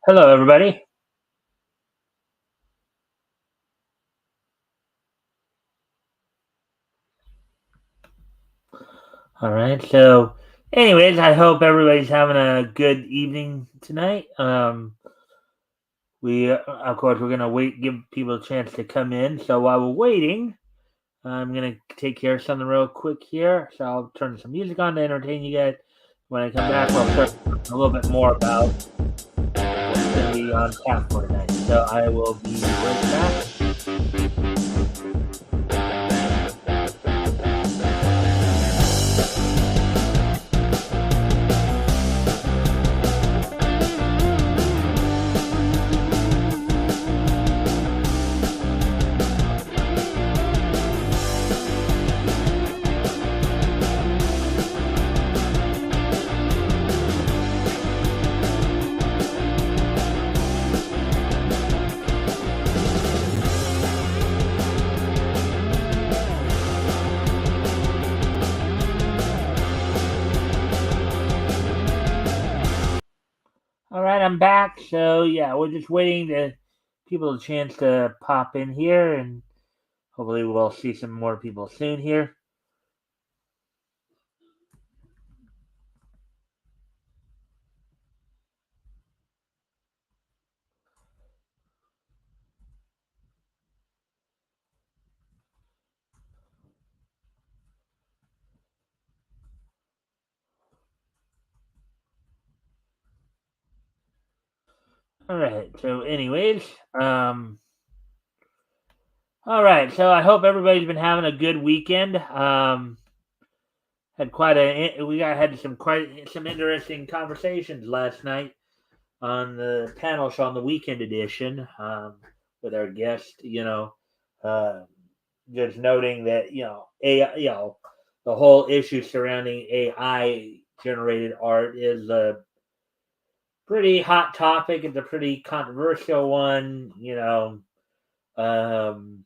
Hello, everybody. All right. So, anyways, I hope everybody's having a good evening tonight. Of course, we're gonna wait, give people a chance to come in. So while we're waiting, I'm gonna take care of something real quick here. So I'll turn some music on to entertain you guys. When I come back, we'll start a little bit more about what's gonna be on tap for tonight. So I will be right back. All right, I'm back. So yeah, we're just waiting to people a chance to pop in here, and hopefully we'll see some more people soon here. All right. So, anyways, um, all right. So I hope everybody's been having a good weekend. Had quite a we got had some quite some interesting conversations last night on the panel show on the weekend edition with our guest. Uh, just noting that AI, the whole issue surrounding AI generated art is a pretty hot topic. It's a pretty controversial one. Um,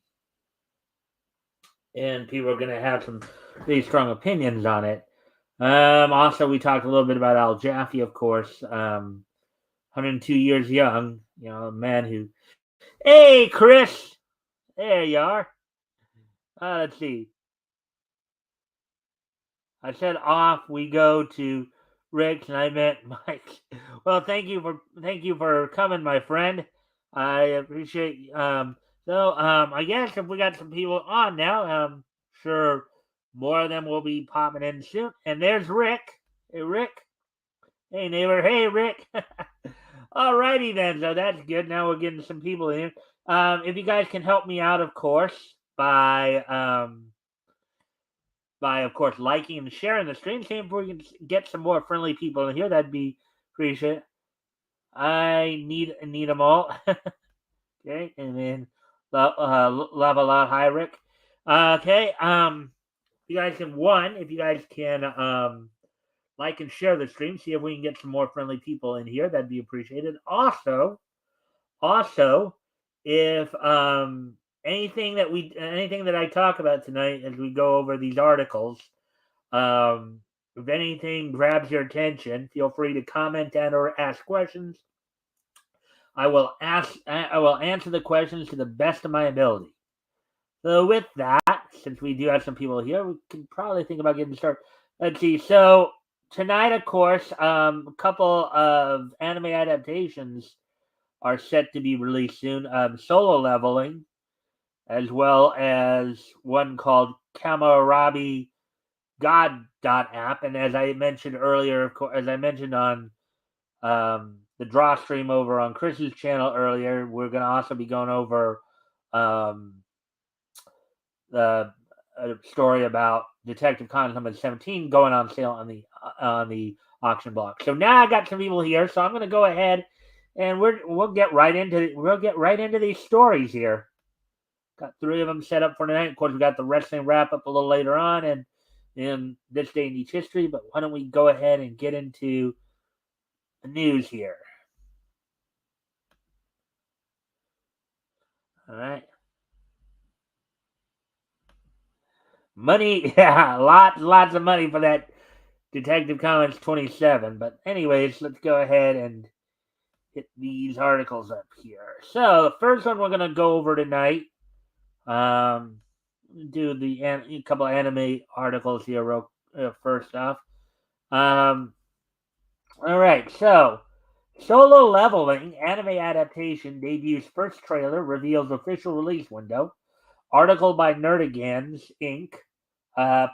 and people are going to have some pretty strong opinions on it. Also, we talked a little bit about Al Jaffe, of course. 102 years young, a man who. Hey, Chris! There you are. Let's see. I said off. We go to Rick, and I meant Mike. Well, thank you for coming, my friend. I appreciate. I guess if we got some people on now, sure more of them will be popping in soon. And there's Rick. Hey, Rick. Hey, neighbor. Hey, Rick. Alrighty then. So that's good. Now we're getting some people in here. If you guys can help me out, of course, by of course liking and sharing the stream. See if we can get some more friendly people in here. That'd be appreciated. I need them all. Okay, and then love a lot. Hi, Rick. Okay. You guys can if you guys can like and share the stream. See if we can get some more friendly people in here. That'd be appreciated. Also, if anything that I talk about tonight as we go over these articles, if anything grabs your attention, feel free to comment and or ask questions. I will answer the questions to the best of my ability. So with that, since we do have some people here, we can probably think about getting started. Let's see. So tonight, of course, a couple of anime adaptations are set to be released soon. Solo Leveling, as well as one called Kamarabi God.app. And as I mentioned earlier, of course, as I mentioned on the draw stream over on Chris's channel earlier, we're going to also be going over um, the story about Detective Comics number 17 going on sale on the auction block. So now I got some people here, so I'm going to go ahead and we'll get right into these stories here. Got three of them set up for tonight. Of course, we got the wrestling wrap up a little later on, and in this day in each history. But why don't we go ahead and get into the news here? All right. Money, yeah, lots of money for that Detective Comics 27. But anyways, let's go ahead and hit these articles up here. So the first one we're gonna go over tonight. Do a couple of anime articles here. First off, all right. So Solo Leveling anime adaptation debuts first trailer, reveals official release window. Article by Nerdigans Inc.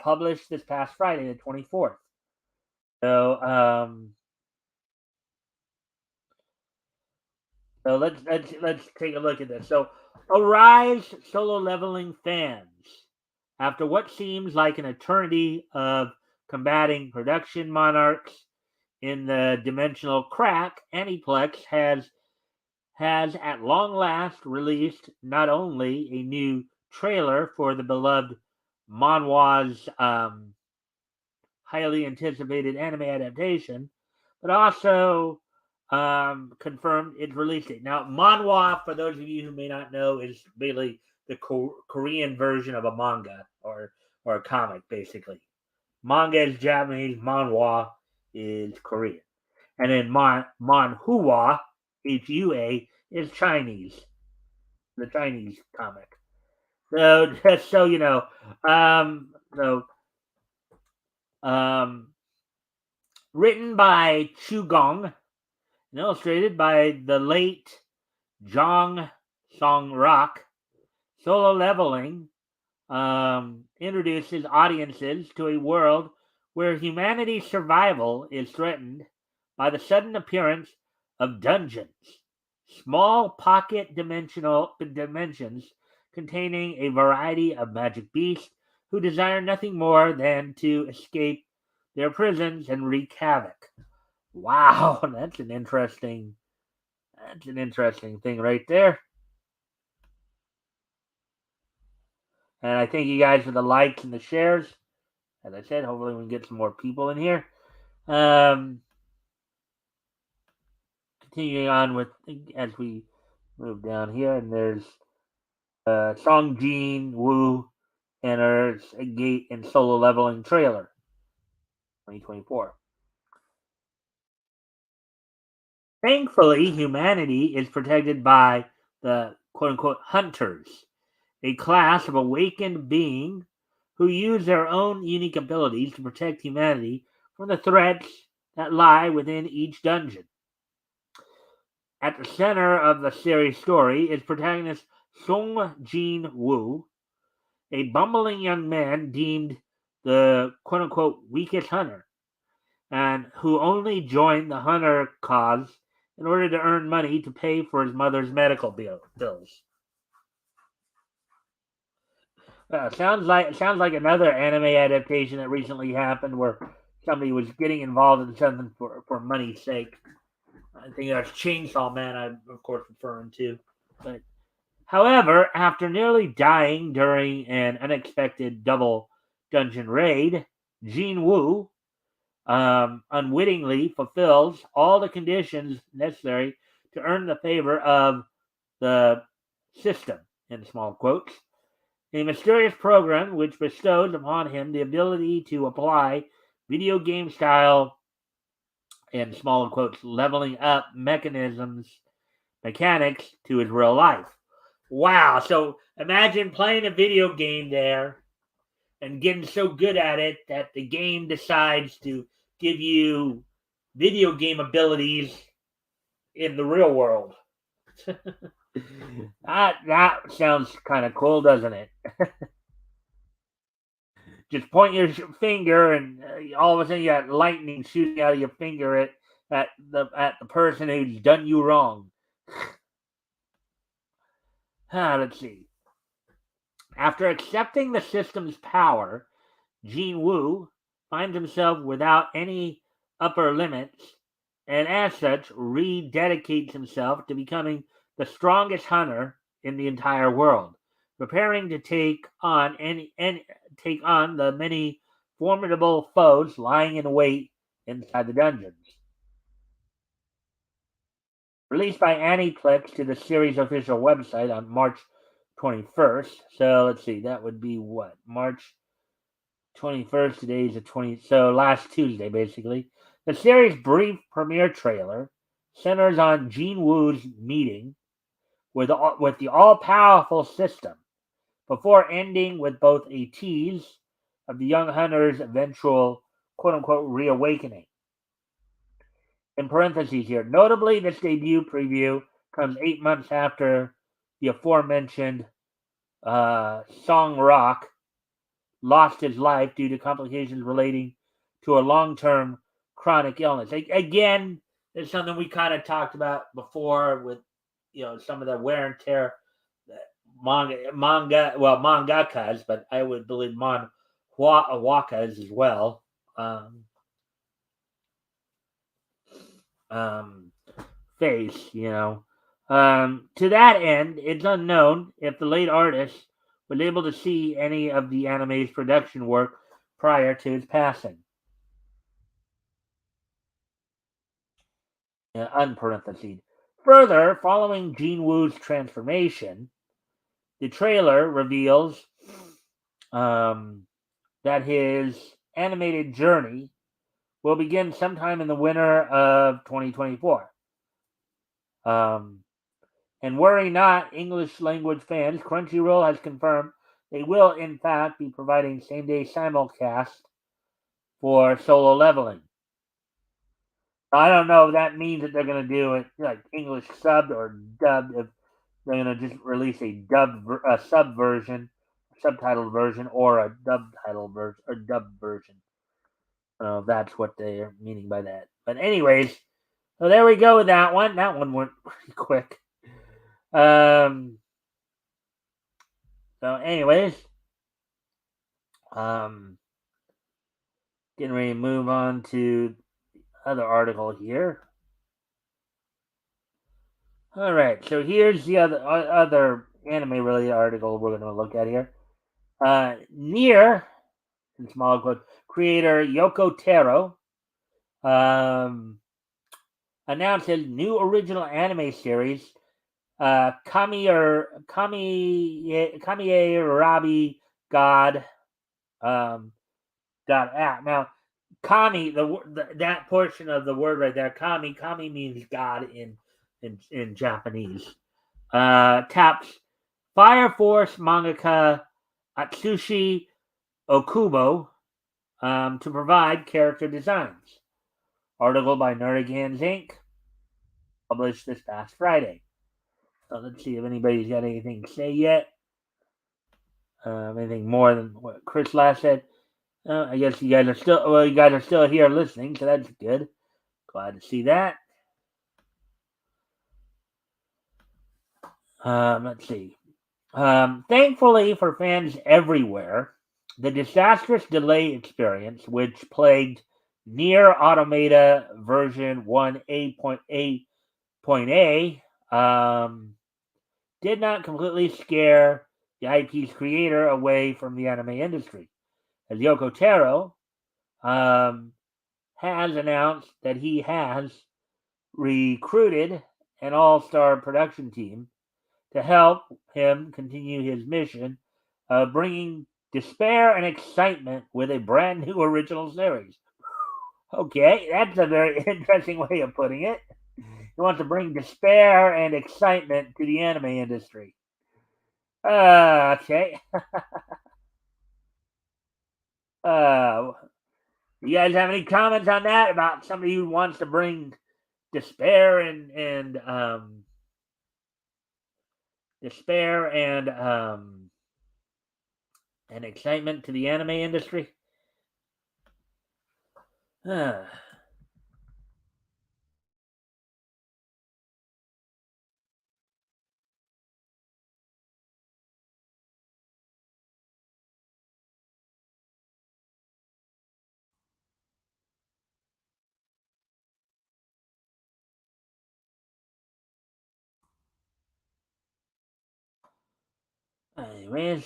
Published this past Friday, the 24th. So So let's take a look at this. So arise, Solo Leveling fans! After what seems like an eternity of combating production monarchs in the dimensional crack, Aniplex has at long last released not only a new trailer for the beloved manhwa's highly anticipated anime adaptation, but also confirmed its release date. Now, manhwa, for those of you who may not know, is basically the Korean version of a manga or a comic, basically. Manga is Japanese, manhwa is Korean, and then manhua, HUA, is Chinese, the Chinese comic. So just so you know, so written by Chu Gong and illustrated by the late Jong Song Rock, Solo Leveling introduces audiences to a world where humanity's survival is threatened by the sudden appearance of dungeons, small pocket dimensions containing a variety of magic beasts who desire nothing more than to escape their prisons and wreak havoc. Wow, that's an interesting thing right there. And I thank you guys for the likes and the shares. As I said, hopefully we can get some more people in here. Continuing on with as we move down here, and there's Song Jin Woo enters a gate and Solo Leveling trailer 2024. Thankfully, humanity is protected by the quote unquote hunters, a class of awakened beings who use their own unique abilities to protect humanity from the threats that lie within each dungeon. At the center of the series story is protagonist Song Jin Woo, a bumbling young man deemed the quote unquote weakest hunter, and who only joined the hunter cause in order to earn money to pay for his mother's medical bills. Sounds like another anime adaptation that recently happened where somebody was getting involved in something for money's sake. I think that's Chainsaw Man I'm of course referring to. But however, after nearly dying during an unexpected double dungeon raid, Jin Woo unwittingly fulfills all the conditions necessary to earn the favor of the system, in small quotes, a mysterious program which bestows upon him the ability to apply video game style, in small quotes, leveling up mechanics to his real life. Wow. So imagine playing a video game there and getting so good at it that the game decides to give you video game abilities in the real world. that sounds kind of cool, doesn't it? Just point your finger, and all of a sudden you got lightning shooting out of your finger at the person who's done you wrong. Let's see. After accepting the system's power, Jin Woo finds himself without any upper limits, and as such rededicates himself to becoming the strongest hunter in the entire world, preparing to take on the many formidable foes lying in wait inside the dungeons. Released by Aniplex to the series' official website on March 21st. So let's see, that would be what? March 21st. Today is the 20th. So last Tuesday, basically. The series' brief premiere trailer centers on Jin Woo's meeting with the all-powerful system before ending with both a tease of the young hunter's eventual quote-unquote reawakening. In parentheses here, notably, this debut preview comes 8 months after the aforementioned Song Rock lost his life due to complications relating to a long-term chronic illness. Again, it's something we kind of talked about before with some of the wear and tear mangakas, but I would believe wakas as well. Face, to that end, it's unknown if the late artist was able to see any of the anime's production work prior to his passing. Unparenthesed. Further, following Jin Woo's transformation, the trailer reveals that his animated journey will begin sometime in the winter of 2024. And worry not, English language fans, Crunchyroll has confirmed they will, in fact, be providing same-day simulcast for Solo Leveling. I don't know if that means that they're going to do it like English subbed or dubbed. If they're going to just release a sub version, subtitled version, or a dubbed version. That's what they're meaning by that. But anyways, so there we go with that one. That one went pretty quick. So anyways, getting ready to move on to the other article here. All right, so here's the other anime related article we're going to look at here. Near, in small quotes, creator Yoko Taro announced his new original anime series, Kamiye Rabi God .app. Now, Kami, that portion of the word right there, Kami means God in Japanese. Taps Fire Force mangaka Atsushi Okubo to provide character designs. Article by Nerdigans Inc. published this past Friday. So let's see if anybody's got anything to say yet. Anything more than what Chris last said. I guess you guys are still here listening, so that's good. Glad to see that. Let's see. Thankfully for fans everywhere, the disastrous delay experience, which plagued Nier Automata version 1A.A, did not completely scare the IP's creator away from the anime industry, as Yoko Taro has announced that he has recruited an all-star production team to help him continue his mission of bringing despair and excitement with a brand new original series. Okay, that's a very interesting way of putting it. He wants to bring despair and excitement to the anime industry. Okay. You guys have any comments on that about somebody who wants to bring despair and excitement to the anime industry? Anyways.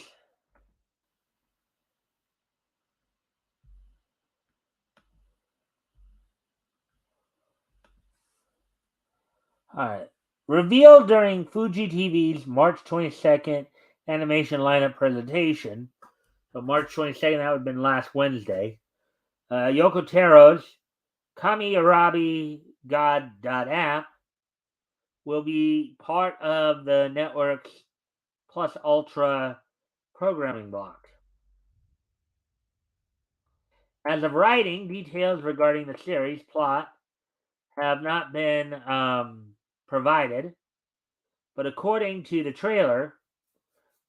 Alright. Revealed during Fuji TV's March 22nd animation lineup presentation. So March 22nd, that would have been last Wednesday. Yoko Taro's Kami Arabi God.app will be part of the network's Plus Ultra programming block. As of writing, details regarding the series plot have not been provided, but according to the trailer,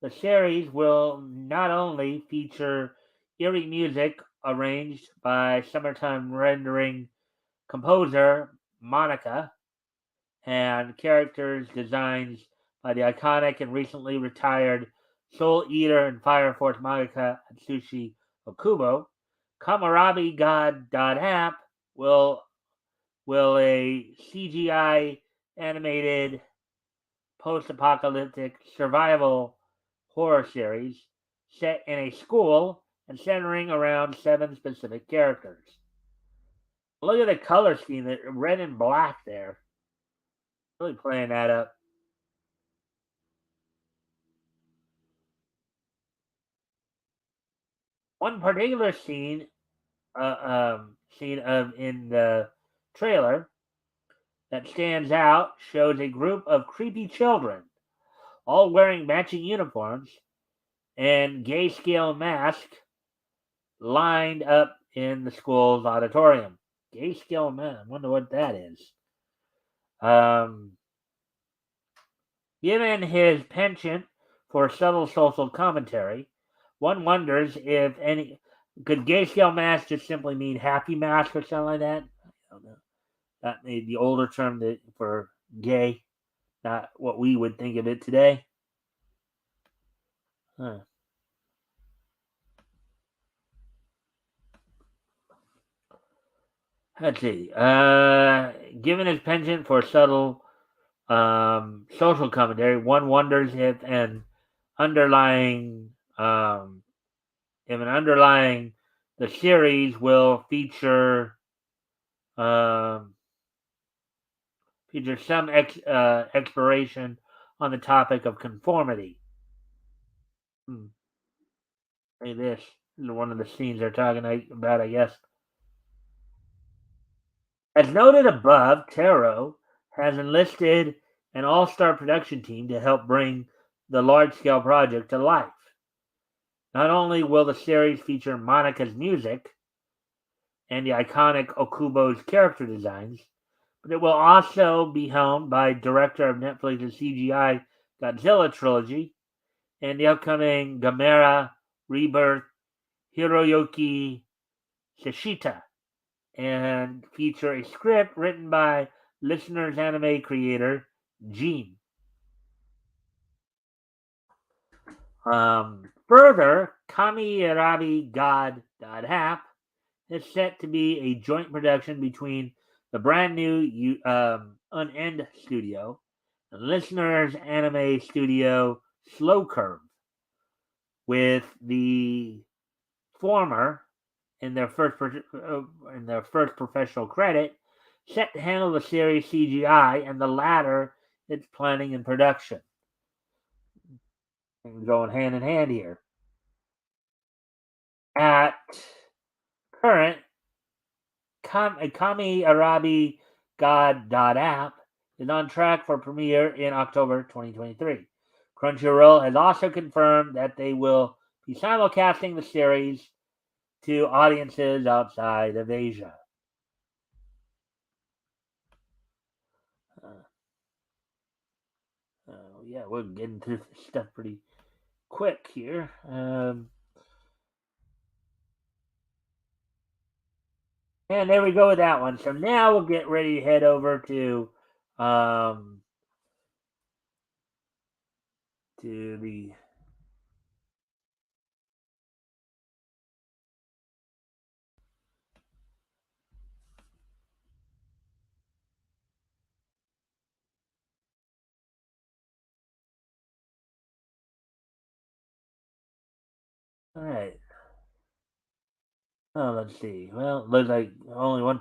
the series will not only feature eerie music arranged by summertime rendering composer Monica and characters designs by the iconic and recently retired Soul Eater and Fire Force mangaka Atsushi Okubo. Kamarabi God.app will a CGI animated post-apocalyptic survival horror series set in a school and centering around 7 specific characters. Look at the color scheme, the red and black there. Really playing that up. One particular scene of in the trailer that stands out shows a group of creepy children, all wearing matching uniforms and gay scale masks, lined up in the school's auditorium. Gay scale man, I wonder what that is. Um, Given his penchant for subtle social commentary, one wonders if any could gay scale mask just simply mean happy mask or something like that. I don't know. That may be the older term for gay, not what we would think of it today. Huh. Let's see. Given his penchant for subtle social commentary, one wonders underlying if an underlying the series will um, feature some exploration on the topic of conformity. Hmm. Hey, this is one of the scenes they're talking about, I guess. As noted above, Taro has enlisted an all-star production team to help bring the large-scale project to life. Not only will the series feature Monica's music and the iconic Okubo's character designs, but it will also be helmed by director of Netflix's CGI Godzilla trilogy and the upcoming Gamera Rebirth Hiroyuki Shishita, and feature a script written by Listener's anime creator Gene. Further, Kami Arabi God.app is set to be a joint production between the brand new Unend studio and Listener's anime studio Slow Curve, with the former in their first professional credit set to handle the series CGI, and the latter its planning and production. Going hand in hand here. At current, Kami Arabi God.app is on track for premiere in October 2023. Crunchyroll has also confirmed that they will be simulcasting the series to audiences outside of Asia. Yeah, we're getting through this stuff pretty quick here. And there we go with that one. So now we'll get ready to head over um, to the. All right. Oh, let's see. Well, it looks like only one.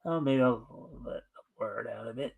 Oh, maybe I'll let the word out of it.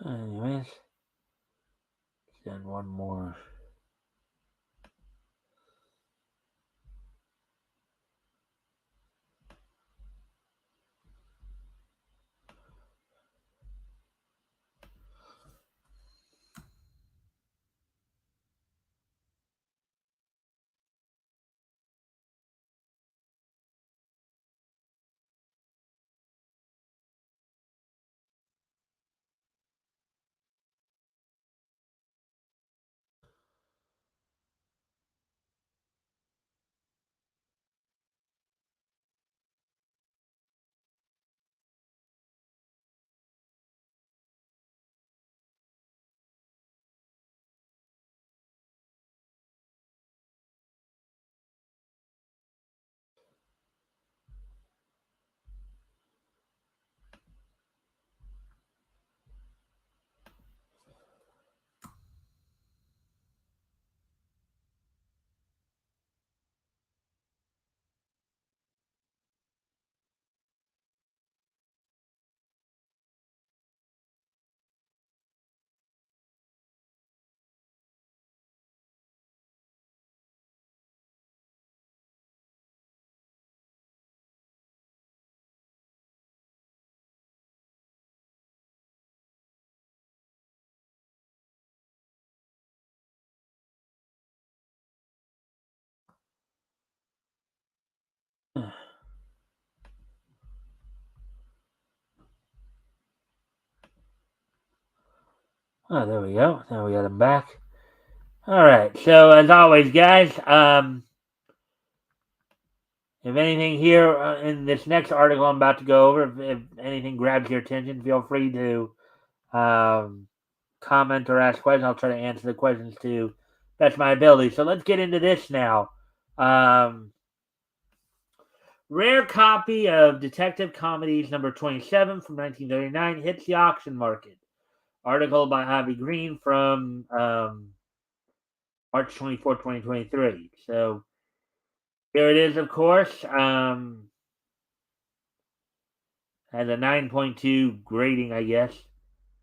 Anyways, then one more. Oh, there we go. Now we got them back. All right. So as always, guys, if anything here in this next article I'm about to go over, if anything grabs your attention, feel free to um, comment or ask questions. I'll try to answer the questions to best of my ability. So let's get into this now. Rare copy of Detective Comedies number 27 from 1939 hits the auction market. Article by Avi Green from March 24, 2023. So here it is, of course. Has a 9.2 grading, I guess,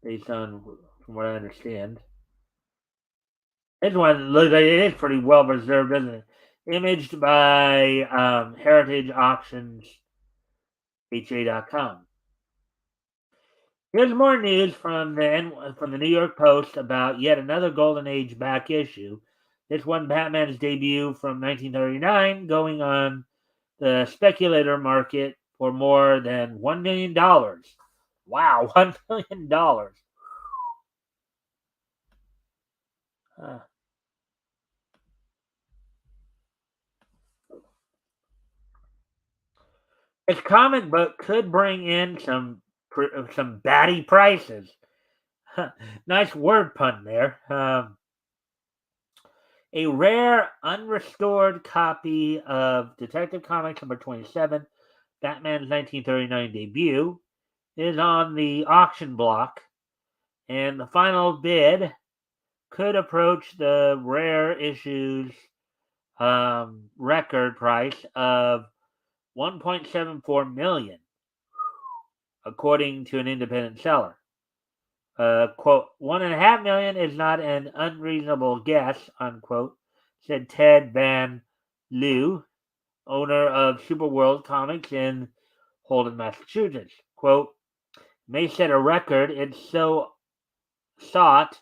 based on from what I understand. This one looks like it is pretty well preserved, isn't it? Imaged by Heritage Auctions HA.com. Here's more news from the New York Post about yet another Golden Age back issue. This one, Batman's debut from 1939, going on the speculator market for more than $1 million. Wow, $1 million. Uh, This comic book could bring in some batty prices. Nice word pun there. A rare, unrestored copy of Detective Comics number 27, Batman's 1939 debut, is on the auction block, and the final bid could approach the rare issues record price of 1.74 million, according to an independent seller. Quote, 1.5 million is not an unreasonable guess, unquote, said Ted Van Leeuw, owner of Superworld Comics in Holden, Massachusetts. Quote, may set a record. It's so sought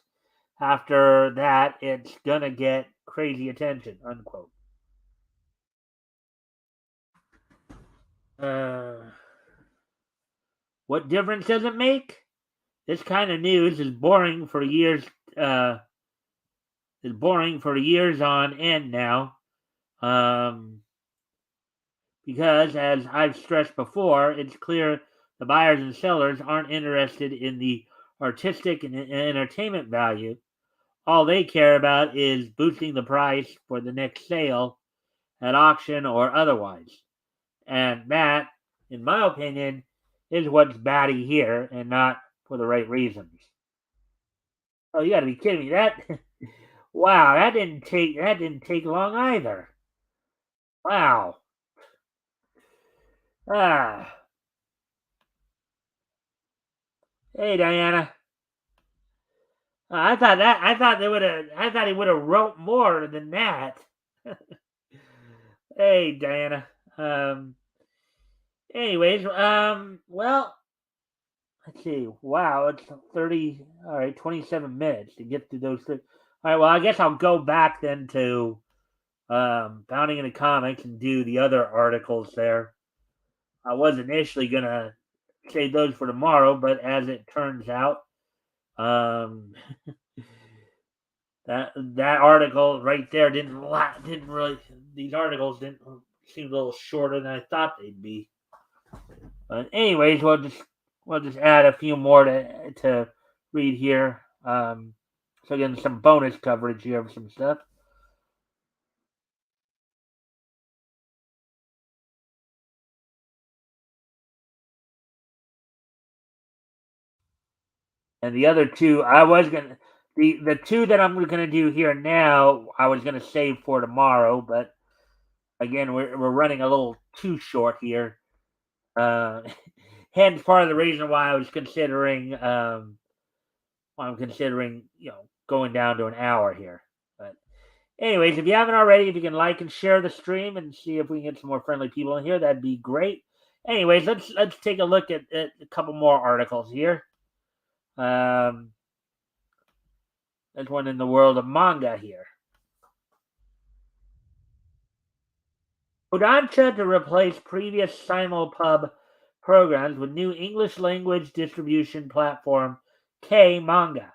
after that it's gonna get crazy attention, unquote. What difference does it make? This kind of news is boring for years. Is boring for years on end now. Because, as I've stressed before, it's clear the buyers and sellers aren't interested in the artistic and entertainment value. All they care about is boosting the price for the next sale at auction or otherwise. And that, in my opinion, is what's batty here and not for the right reasons. Oh, you gotta be kidding me. Wow, that didn't take long either. Wow. Ah. Hey Diana. I thought he would have wrote more than that. Hey Diana. Um anyways, well, let's see. Wow, it's 30, all right, 27 minutes to get through those three. All right, well, I guess I'll go back then to Bounding into Comics and do the other articles there. I was initially going to save those for tomorrow, but as it turns out, um, that article right there didn't really, these articles didn't seem a little shorter than I thought they'd be. But anyways, we'll just add a few more to read here. So again, some bonus coverage here of some stuff. And the other two, the two that I'm gonna do here now, I was gonna save for tomorrow, but again, we're running a little too short here. Uh, hence part of the reason why I was considering I'm considering going down to an hour here. But anyways, if you haven't already, if you can like and share the stream and see if we can get some more friendly people in here, that'd be great. Anyways, let's take a look at a couple more articles here. There's one in the world of manga here. Kodansha to replace previous Simulpub programs with new English language distribution platform K Manga.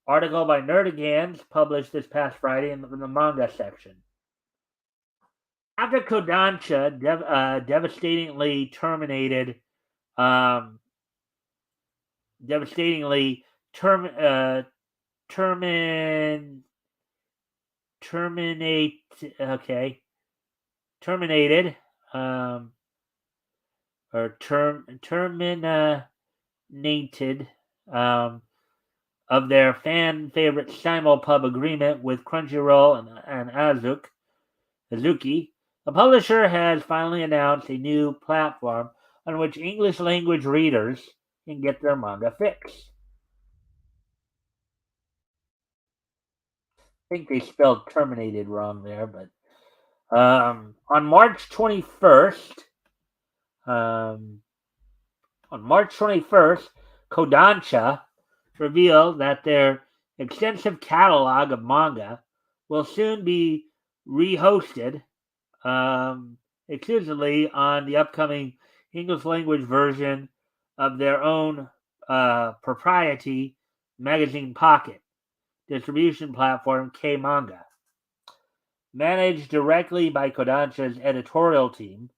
Article by Nerdigans published this past Friday in the manga section. After Kodansha devastatingly terminated, um, devastatingly term, termin, terminate, okay, terminated, or terminated, of their fan favorite Simulpub agreement with Crunchyroll and Azuki, the publisher has finally announced a new platform on which English language readers can get their manga fix. I think they spelled terminated wrong there, but on March 21st, Kodansha revealed that their extensive catalog of manga will soon be rehosted exclusively on the upcoming English language version of their own proprietary magazine pocket distribution platform K Manga. Managed directly by Kodansha's editorial team,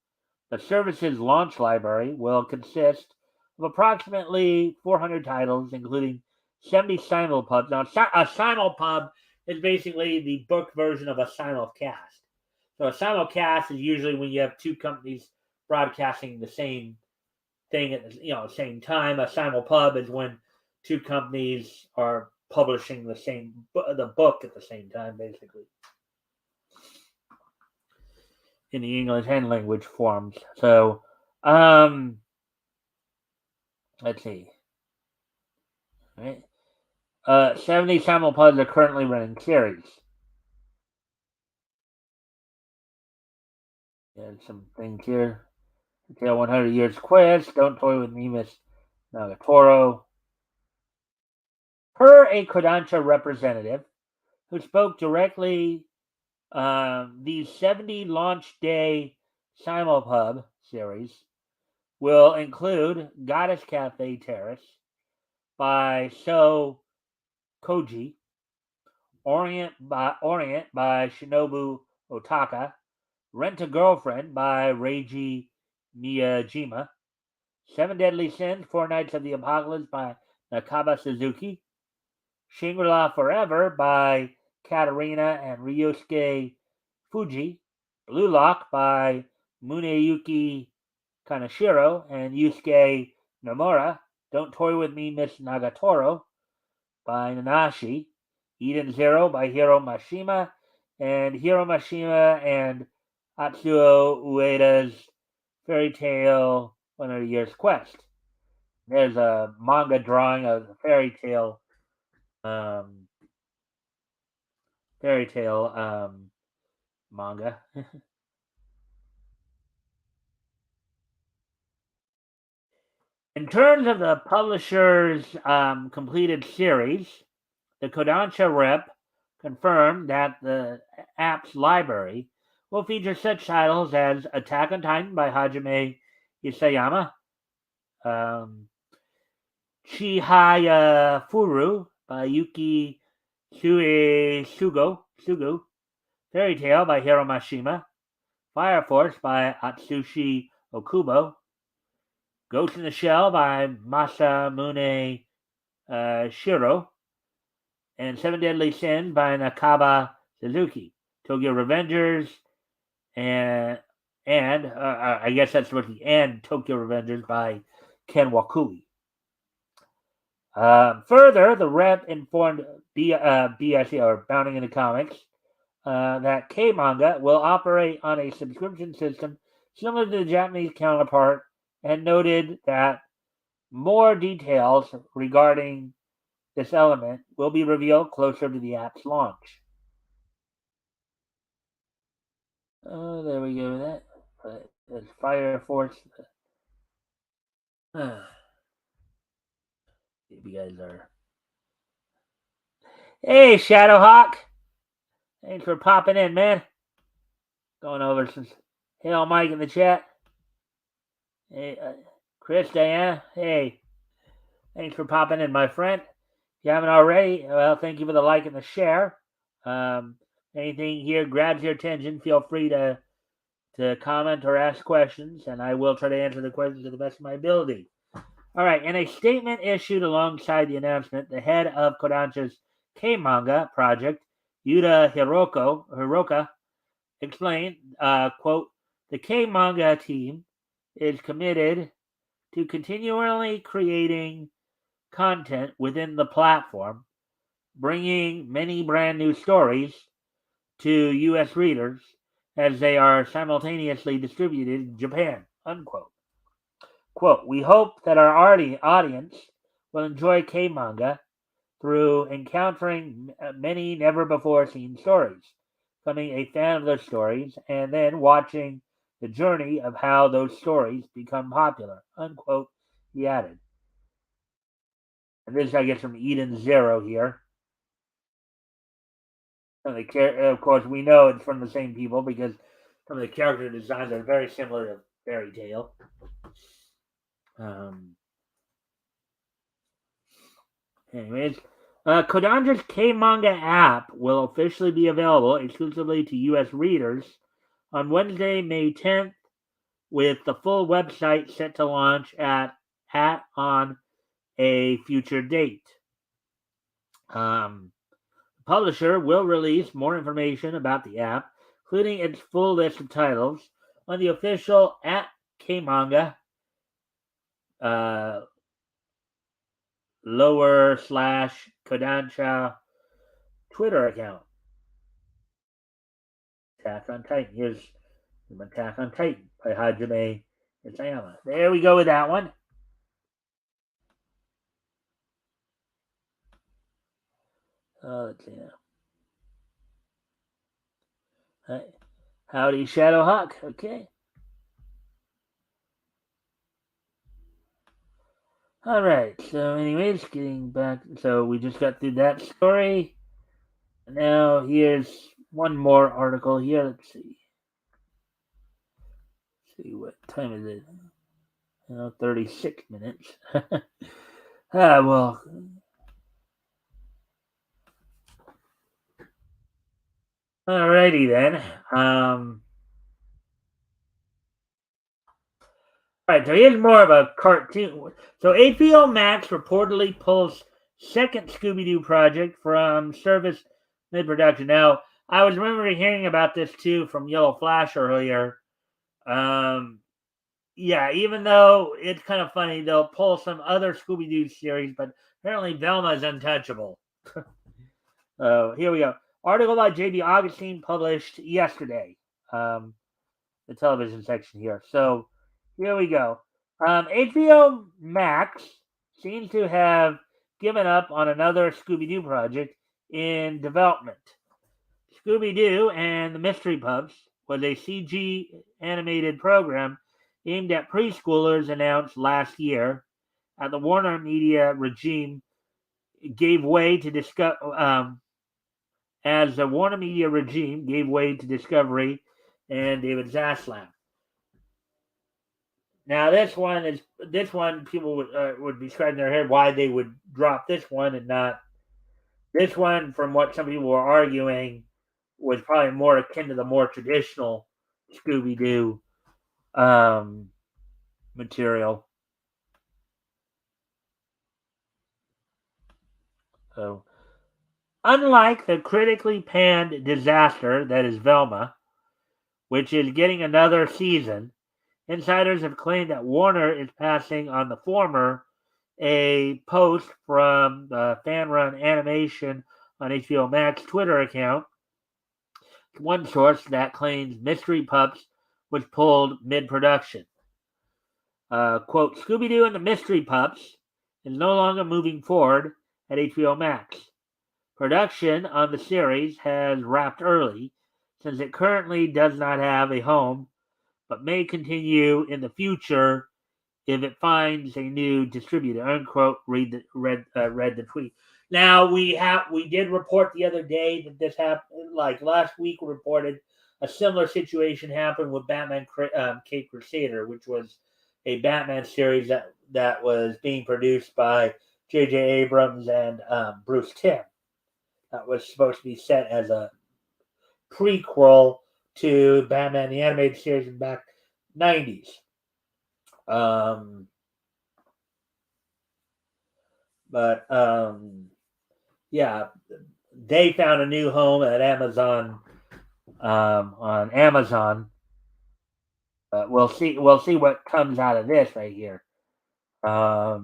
the service's launch library will consist of approximately 400 titles, including 70 simulpubs. Now, a simulpub is basically the book version of a simulcast. So a simulcast is usually when you have two companies broadcasting the same thing at the same time. A simulpub is when two companies are publishing the book at the same time, basically, in the English and language forms. So, let's see. All right. 70 simulpubs are currently running series. And some things here. Tale 100 Years Quest. Don't Toy With Me, Miss Nagatoro. Per a Kodansha representative who spoke directly, the 70 launch day simulpub series will include Goddess Cafe Terrace by So Koji, Orient by Shinobu Otaka, Rent a Girlfriend by Reiji Miyajima, Seven Deadly Sins, Four Nights of the Apocalypse by Nakaba Suzuki, Shangri-La Forever by Katarina and Ryosuke Fuji, Blue Lock by Muneyuki Kaneshiro and Yusuke Nomura, Don't Toy With Me, Miss Nagatoro by Nanashi, Eden Zero by Hiro Mashima, and Hiro Mashima and Atsuo Ueda's Fairy Tale 100 Years Quest. There's a manga drawing of the um, fairy tale manga. In terms of the publisher's completed series, the Kodansha rep confirmed that the app's library will feature such titles as Attack on Titan by Hajime Isayama, um, Chihaya Furu by Yuki Sugu, Fairy Tale by Hiro Mashima, Fire Force by Atsushi Okubo, Ghost in the Shell by Masamune Shiro, and Seven Deadly Sins by Nakaba Suzuki, Tokyo Revengers, and I guess that's supposed to be and Tokyo Revengers by Ken Wakui. Further, the rep informed BSE, or Bounding into Comics, that K manga will operate on a subscription system similar to the Japanese counterpart, and noted that more details regarding this element will be revealed closer to the app's launch. Oh, there we go with that. There's Fire Force. If you guys are. Hey, Shadowhawk. Thanks for popping in, man. Going over some. Hail Mike in the chat. Hey, Chris, Diana. Hey, thanks for popping in, my friend. If you haven't already, well, thank you for the like and the share. Anything here grabs your attention, feel free to comment or ask questions, and I will try to answer the questions to the best of my ability. All right, in a statement issued alongside the announcement, the head of Kodansha's K-manga project, Yuta Hiroka, explained, quote, the K-manga team is committed to continually creating content within the platform, bringing many brand new stories to U.S. readers as they are simultaneously distributed in Japan, unquote. Quote, we hope that our audience will enjoy K-manga through encountering many never-before-seen stories, becoming a fan of those stories, and then watching the journey of how those stories become popular, unquote, he added. And this, I guess, from Eden Zero here. Of course, we know it's from the same people because some of the character designs are very similar to Fairy Tale. Anyways, Kodansha's K-manga app will officially be available exclusively to U.S. readers on Wednesday, May 10th, with the full website set to launch at on a future date. The publisher will release more information about the app, including its full list of titles, on the official at Kmanga uh, /Kodansha Twitter account. Attack on Titan. Here's Attack on Titan by Hajime Isayama. There we go with that one. Let's see now. Howdy, Shadowhawk. Okay. All right. So, anyways, getting back. So we just got through that story. Now here's one more article here. Let's see. See what time is it? 36 minutes. Well. Alrighty then. All right, so here's more of a cartoon. So HBO Max reportedly pulls second Scooby-Doo project from service mid-production. Now, I was remembering hearing about this too from Yellow Flash earlier. Um, yeah, even though it's kind of funny, they'll pull some other Scooby-Doo series, but apparently Velma is untouchable. Here we go. Article by J.B. Augustine published yesterday. The television section here. So here we go. HBO Max seems to have given up on another Scooby Doo project in development. Scooby Doo and the Mystery Pups was a CG animated program aimed at preschoolers announced last year at the Warner Media regime gave way to as the Warner Media regime gave way to Discovery and David Zaslav. Now this one people would be scratching their head why they would drop this one and not this one. From what some people were arguing, was probably more akin to the more traditional Scooby Doo material. So, unlike the critically panned disaster that is Velma, which is getting another season, insiders have claimed that Warner is passing on the former. A post from the fan run animation on HBO Max Twitter account. One source that claims Mystery Pups was pulled mid production. Quote, Scooby Doo and the Mystery Pups is no longer moving forward at HBO Max. Production on the series has wrapped early since it currently does not have a home, but may continue in the future if it finds a new distributor. Unquote. Read the tweet. Now we did report the other day that this happened. Like last week, we reported a similar situation happened with Batman Cape Crusader, which was a Batman series that was being produced by J.J. Abrams and Bruce Timm. That was supposed to be set as a prequel to Batman the Animated Series in back 90s. But yeah, they found a new home at Amazon on Amazon. We'll see. We'll see what comes out of this right here. Now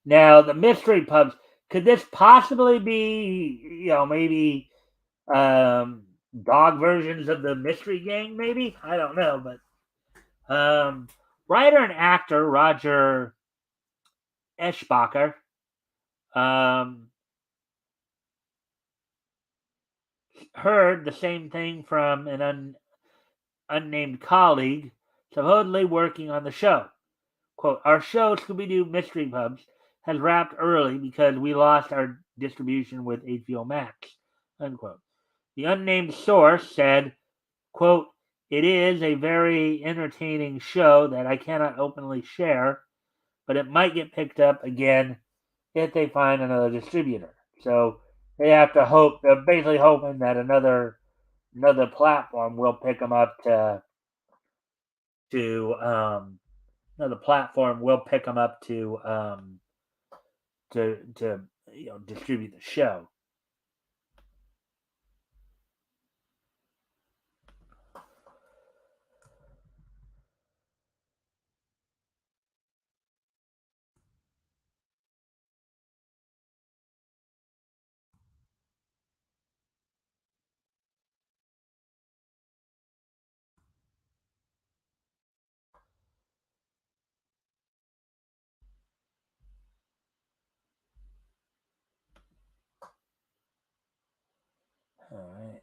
the mystery pups. Could this possibly be, maybe dog versions of the mystery gang? Maybe, I don't know, but writer and actor Roger Eschbacher heard the same thing from an unnamed colleague supposedly working on the show. Quote, our show, Scooby-Doo Mystery Pups, has wrapped early because we lost our distribution with HBO Max, unquote. The unnamed source said, quote, it is a very entertaining show that I cannot openly share, but it might get picked up again if they find another distributor. So they have to hope, they're basically hoping that another platform will pick them up to another platform will pick them up to distribute the show. All right.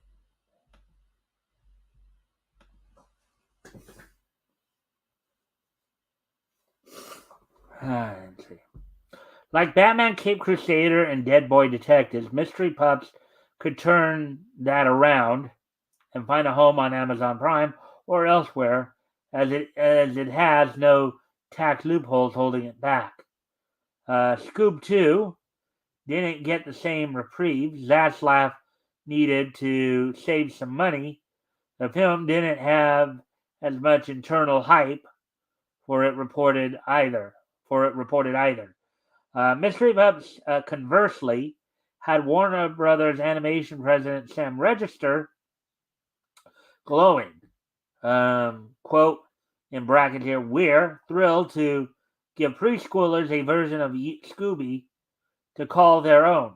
Let's see. Like Batman Cape Crusader and Dead Boy Detectives, Mystery Pups could turn that around and find a home on Amazon Prime or elsewhere, as it has no tax loopholes holding it back. Scoob 2 didn't get the same reprieve Zaslav needed to save some money. The film didn't have as much internal hype for it reported either. Mystery Pups, conversely, had Warner Brothers Animation president Sam Register glowing. Quote in brackets here: "We're thrilled to give preschoolers a version of Scooby to call their own.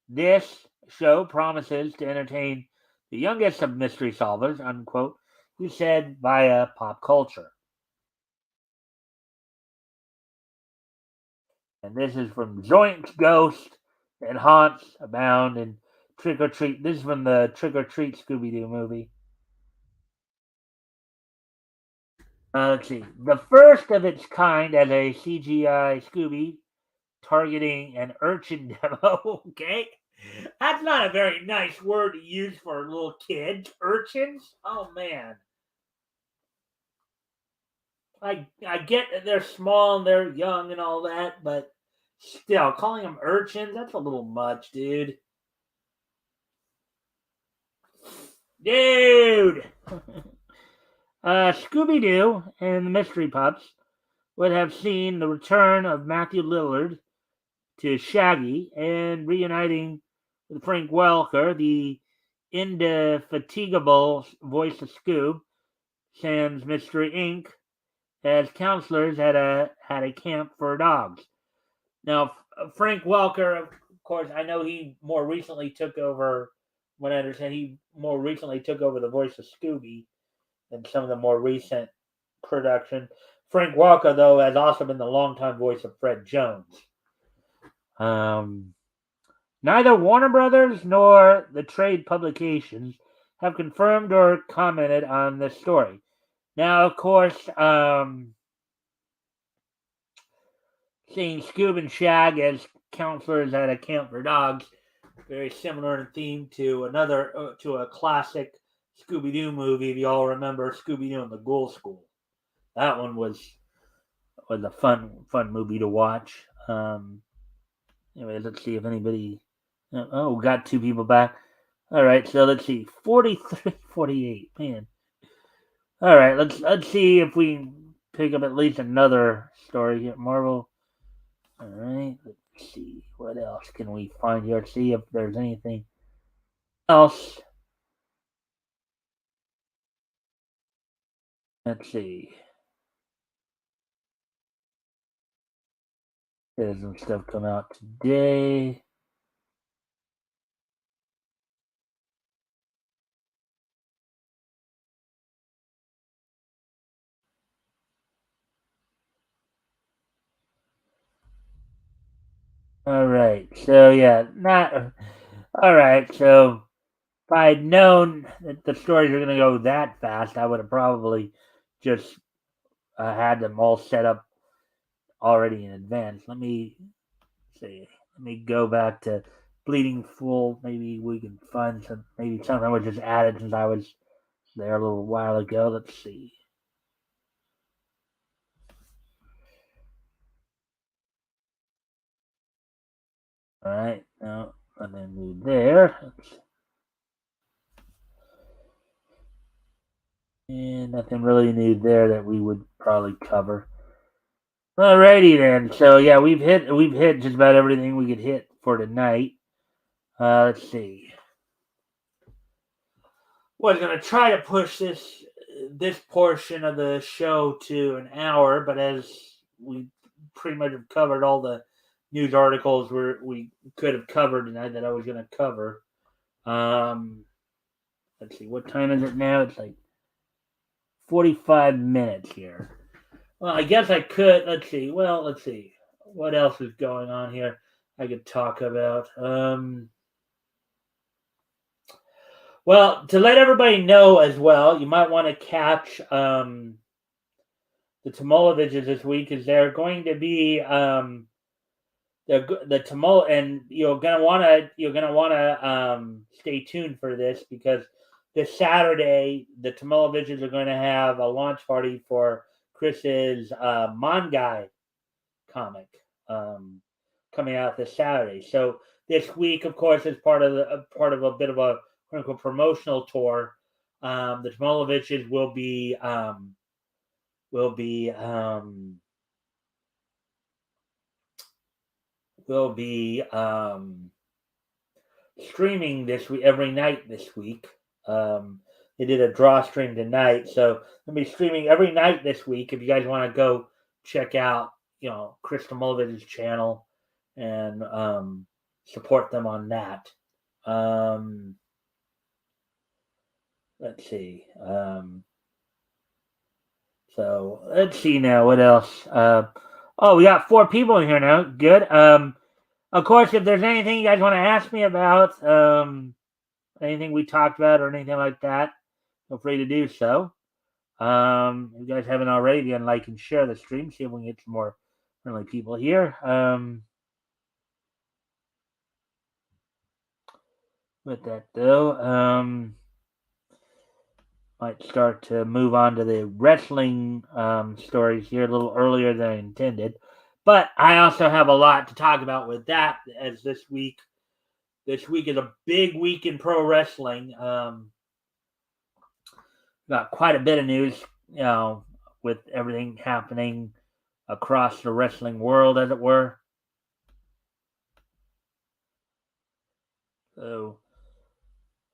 This show promises to entertain the youngest of mystery solvers," unquote, he said via Pop Culture. And this is from Zoinks Ghost and Haunts Abound and Trick or Treat. This is from the Trick or Treat Scooby Doo movie. Let's see. The first of its kind as a CGI Scooby targeting an urchin demo. Okay. That's not a very nice word to use for little kids. Urchins? Oh, man. I get that they're small and they're young and all that, but still, calling them urchins, that's a little much, dude. Dude! Scooby Doo and the Mystery Pups would have seen the return of Matthew Lillard to Shaggy and reuniting with Frank Welker, the indefatigable voice of Scoob, sans Mystery Inc., as counselors at a camp for dogs. Now, Frank Welker, of course, I know he more recently took over. When I understand, he more recently took over the voice of Scooby than some of the more recent production. Frank Welker, though, has also been the longtime voice of Fred Jones. Um, Neither Warner Brothers nor the trade publications have confirmed or commented on this story. Now, of course, seeing Scoob and Shag as counselors at a camp for dogs, very similar in theme to to a classic Scooby Doo movie. If you all remember Scooby Doo and the Ghoul School, that one was a fun movie to watch. Anyway, let's see if anybody. Oh, we got two people back. All right, so let's see, 43, 48. Man. All right, let's see if we pick up at least another story here. Marvel. All right, let's see what else can we find here. See if there's anything else. Let's see. There's some stuff come out today. All right, so yeah, not all right. So if I had known that the stories were going to go that fast, I would have probably just had them all set up already in advance. Let me see. Let me go back to Bleeding Full. Maybe we can find maybe something was just added since I was there a little while ago. Let's see. All right, no, nothing new there. And nothing really new there that we would probably cover. Alrighty then. So yeah, we've hit just about everything we could hit for tonight. Let's see. Was gonna try to push this portion of the show to an hour, but as we pretty much have covered all the news articles we could have covered tonight that I was gonna cover. Let's see, what time is it now? It's like 45 minutes here. Well, I guess I could. Let's see. Well, let's see. What else is going on here I could talk about? Well, to let everybody know as well, you might want to catch the Timoleviches this week, because they're going to be the Timol, and you're gonna wanna stay tuned for this, because this Saturday the Timoleviches are going to have a launch party for Chris's manga comic coming out this Saturday. So this week, of course, is part of a bit of a quote unquote promotional tour. The Tmoloviches will be streaming this week every night this week. They did a draw stream tonight, so they'll be streaming every night this week. If you guys want to go check out, Chris Tmolovich's channel and support them on that. Let's see. So let's see now. What else? We got 4 people in here now. Good. Of course, if there's anything you guys want to ask me about, anything we talked about or anything like that, feel free to do so. If you guys haven't already, then like and share the stream. See if we can get some more friendly people here. With that though, might start to move on to the wrestling stories here a little earlier than I intended. But I also have a lot to talk about with that, as this week is a big week in pro wrestling. Got quite a bit of news, with everything happening across the wrestling world, as it were. So,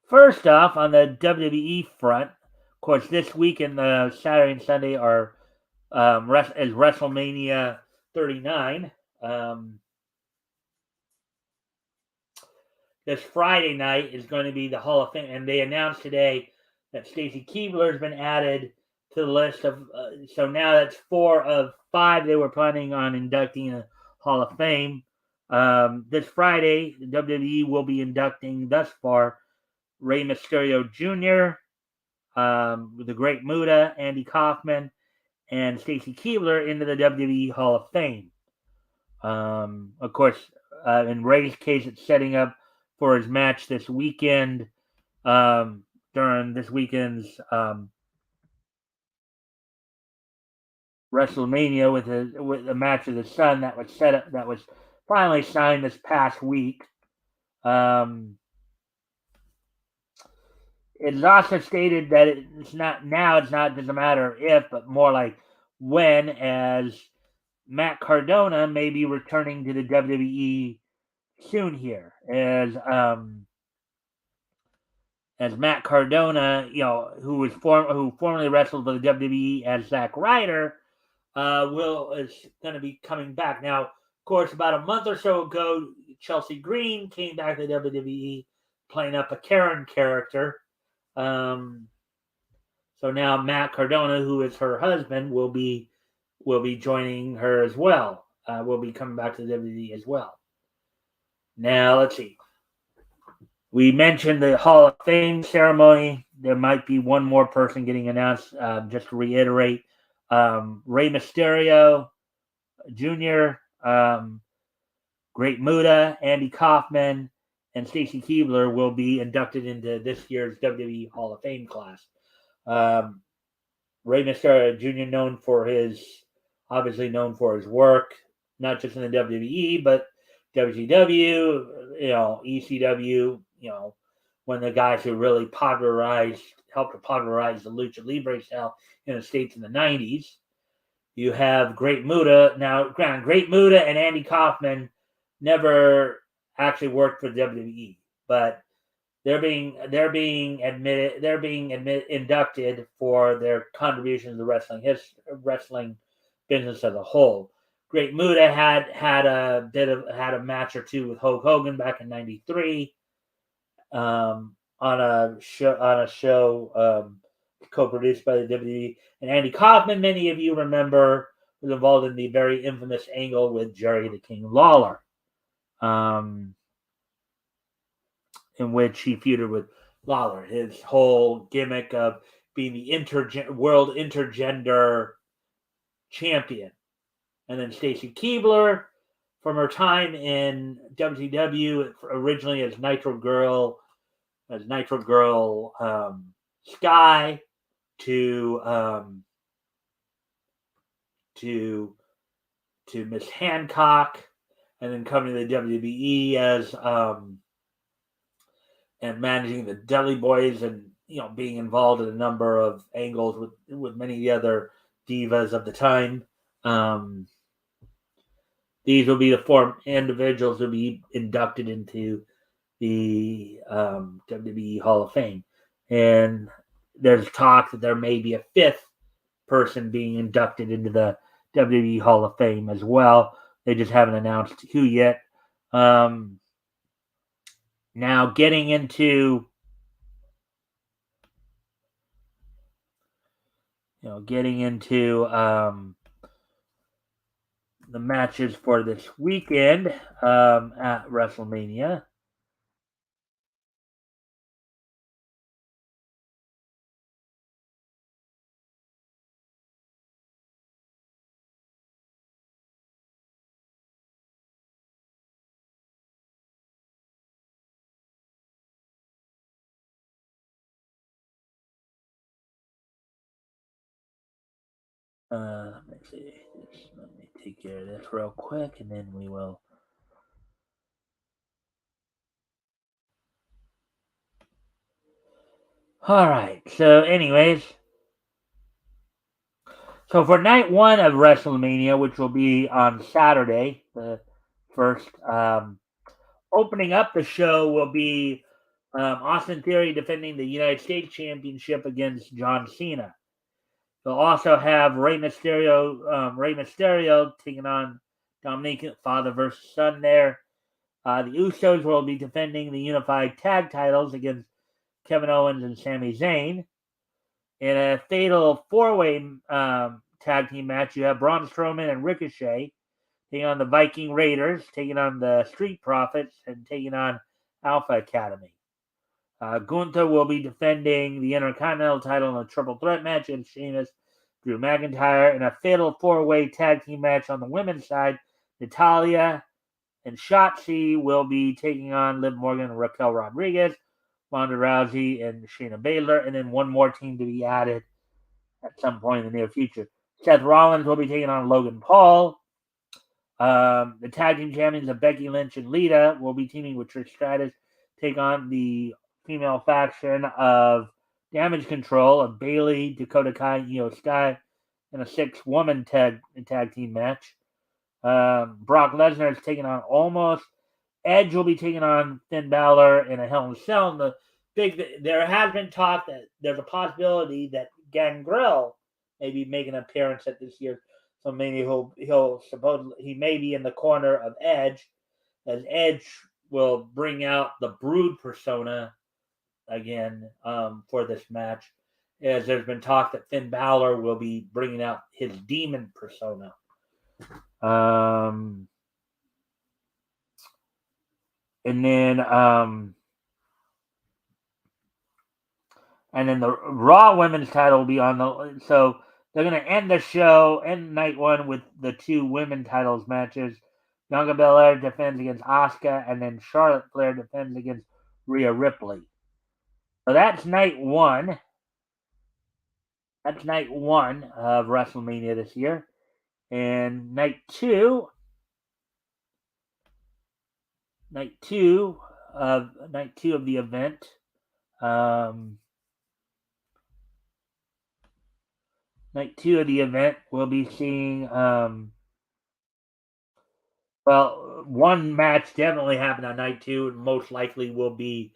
first off, on the WWE front, of course, this weekend, Saturday and Sunday is WrestleMania 39. This Friday night is going to be the Hall of Fame, and they announced today that Stacy Keibler has been added to the list of. So now that's 4 of 5 they were planning on inducting in the Hall of Fame. This Friday, the WWE will be inducting thus far Rey Mysterio Jr., the Great Muta, Andy Kaufman, and Stacy Keibler into the WWE Hall of Fame. Of course, in Rey's case, it's setting up for his match this weekend, during this weekend's WrestleMania, with a match of the Sun that was finally signed this past week. It's also stated that it's not just a matter of if, but more like when, as Matt Cardona may be returning to the WWE soon here, as Matt Cardona, who formerly wrestled for the WWE as Zack Ryder, is going to be coming back. Now, of course, about a month or so ago, Chelsea Green came back to the WWE playing up a Karen character. So now Matt Cardona, who is her husband, will be joining her as well. Will be coming back to the WWE as well. Now, let's see. We mentioned the Hall of Fame ceremony. There might be one more person getting announced. Just to reiterate, Rey Mysterio Jr., Great Muta, Andy Kaufman, and Stacy Keibler will be inducted into this year's WWE Hall of Fame class. Rey Mysterio Jr., obviously known for his work, not just in the WWE, but WCW, ECW, one of the guys who really helped to popularize the Lucha Libre style in the States in the 90s. You have Great Muta. Now, granted, Great Muta and Andy Kaufman never actually worked for WWE, but they're being inducted for their contribution to the wrestling business as a whole. Great Muta had a match or two with Hulk Hogan back in '93 on a show co-produced by the WWE. And Andy Kaufman, many of you remember, was involved in the very infamous angle with Jerry the King Lawler, in which he feuded with Lawler. His whole gimmick of being the world intergender champion. And then Stacy Keibler, from her time in WCW, originally as Nitro Girl Sky, to Miss Hancock, and then coming to the WWE as and managing the Dudley Boys, and being involved in a number of angles with many other divas of the time. These will be the four individuals who will be inducted into the WWE Hall of Fame, and there's talk that there may be a fifth person being inducted into the WWE Hall of Fame as well. They just haven't announced who yet. Now getting into the matches for this weekend at WrestleMania. Let me see. Let me take care of this real quick, and then we will. All right. So, anyways, so for night one of WrestleMania, which will be on Saturday, the first, opening up the show will be Austin Theory defending the United States Championship against John Cena. They'll also have Rey Mysterio taking on Dominic, father versus son there. The Usos will be defending the unified tag titles against Kevin Owens and Sami Zayn. In a fatal four-way tag team match, you have Braun Strowman and Ricochet taking on the Viking Raiders, taking on the Street Profits, and taking on Alpha Academy. Gunther will be defending the Intercontinental title in a triple threat match against Sheamus, Drew McIntyre. In a fatal four-way tag team match on the women's side, Natalya and Shotzi will be taking on Liv Morgan and Raquel Rodriguez, Ronda Rousey and Shayna Baszler, and then one more team to be added at some point in the near future. Seth Rollins will be taking on Logan Paul. The tag team champions of Becky Lynch and Lita will be teaming with Trish Stratus, take on the female faction of Damage Control of Bayley, Dakota Kai, and Io Sky in a six-woman tag team match. Brock Lesnar is taking on Almost. Edge will be taking on Finn Balor in a Hell in a Cell. There has been talk that there's a possibility that Gangrel may be making an appearance at this year's. So maybe he may be in the corner of Edge, as Edge will bring out the Brood persona again for this match, as there's been talk that Finn Balor will be bringing out his demon persona. And then the Raw Women's title will be on the. So they're going to end the show, end night one with the two women titles matches. Bianca Belair defends against Asuka, and then Charlotte Flair defends against Rhea Ripley. So that's night one. That's night one of WrestleMania this year. And night two of the event Night 2 of the event, we'll be seeing, one match definitely happened on night 2, and most likely will be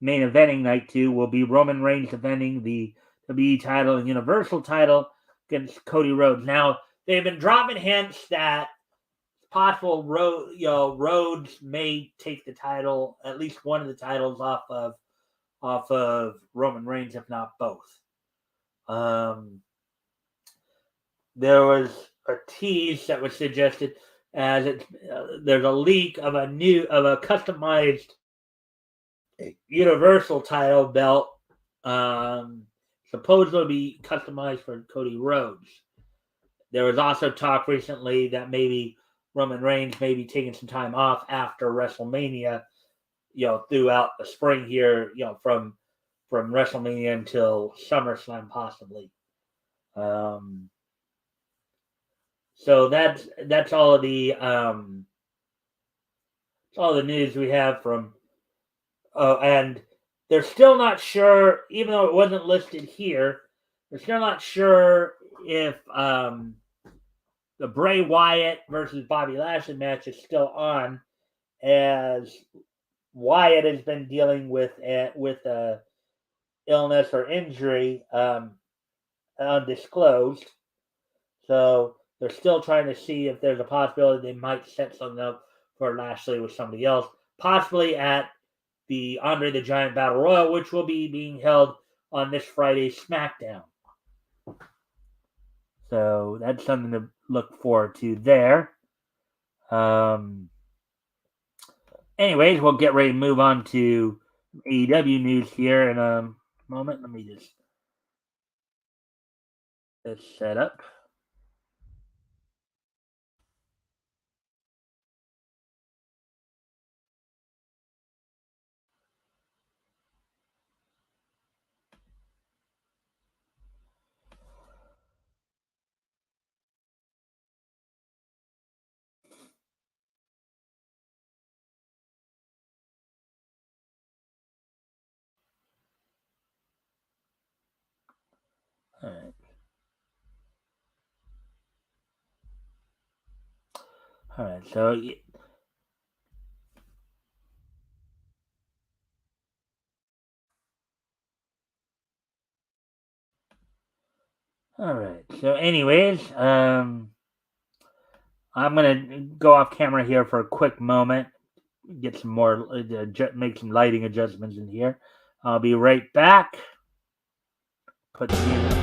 main eventing night 2 will be Roman Reigns defending the WWE title and Universal title against Cody Rhodes. Now, they've been dropping hints that possible Rhodes may take the title, at least one of the titles off of Roman Reigns, if not both. There was a tease that was suggested as there's a leak of a customized Universal title belt, supposedly be customized for Cody Rhodes. There was also talk recently that maybe Roman Reigns may be taking some time off after WrestleMania, throughout the spring here, from WrestleMania until SummerSlam possibly. So that's all of the all the news we have from. Oh, and they're still not sure, even though it wasn't listed here. They're still not sure if the Bray Wyatt versus Bobby Lashley match is still on, as Wyatt has been dealing with illness or injury, undisclosed. So they're still trying to see if there's a possibility they might set something up for Lashley with somebody else, possibly at the Andre the Giant Battle Royal, which will be being held on this Friday's SmackDown. So that's something to look forward to there. Anyways, we'll get ready to move on to AEW news here in a moment. Let me just get this set up. All right. All right. So all right. So, anyways, I'm gonna go off camera here for a quick moment, get some more, make some lighting adjustments in here. I'll be right back. Put the music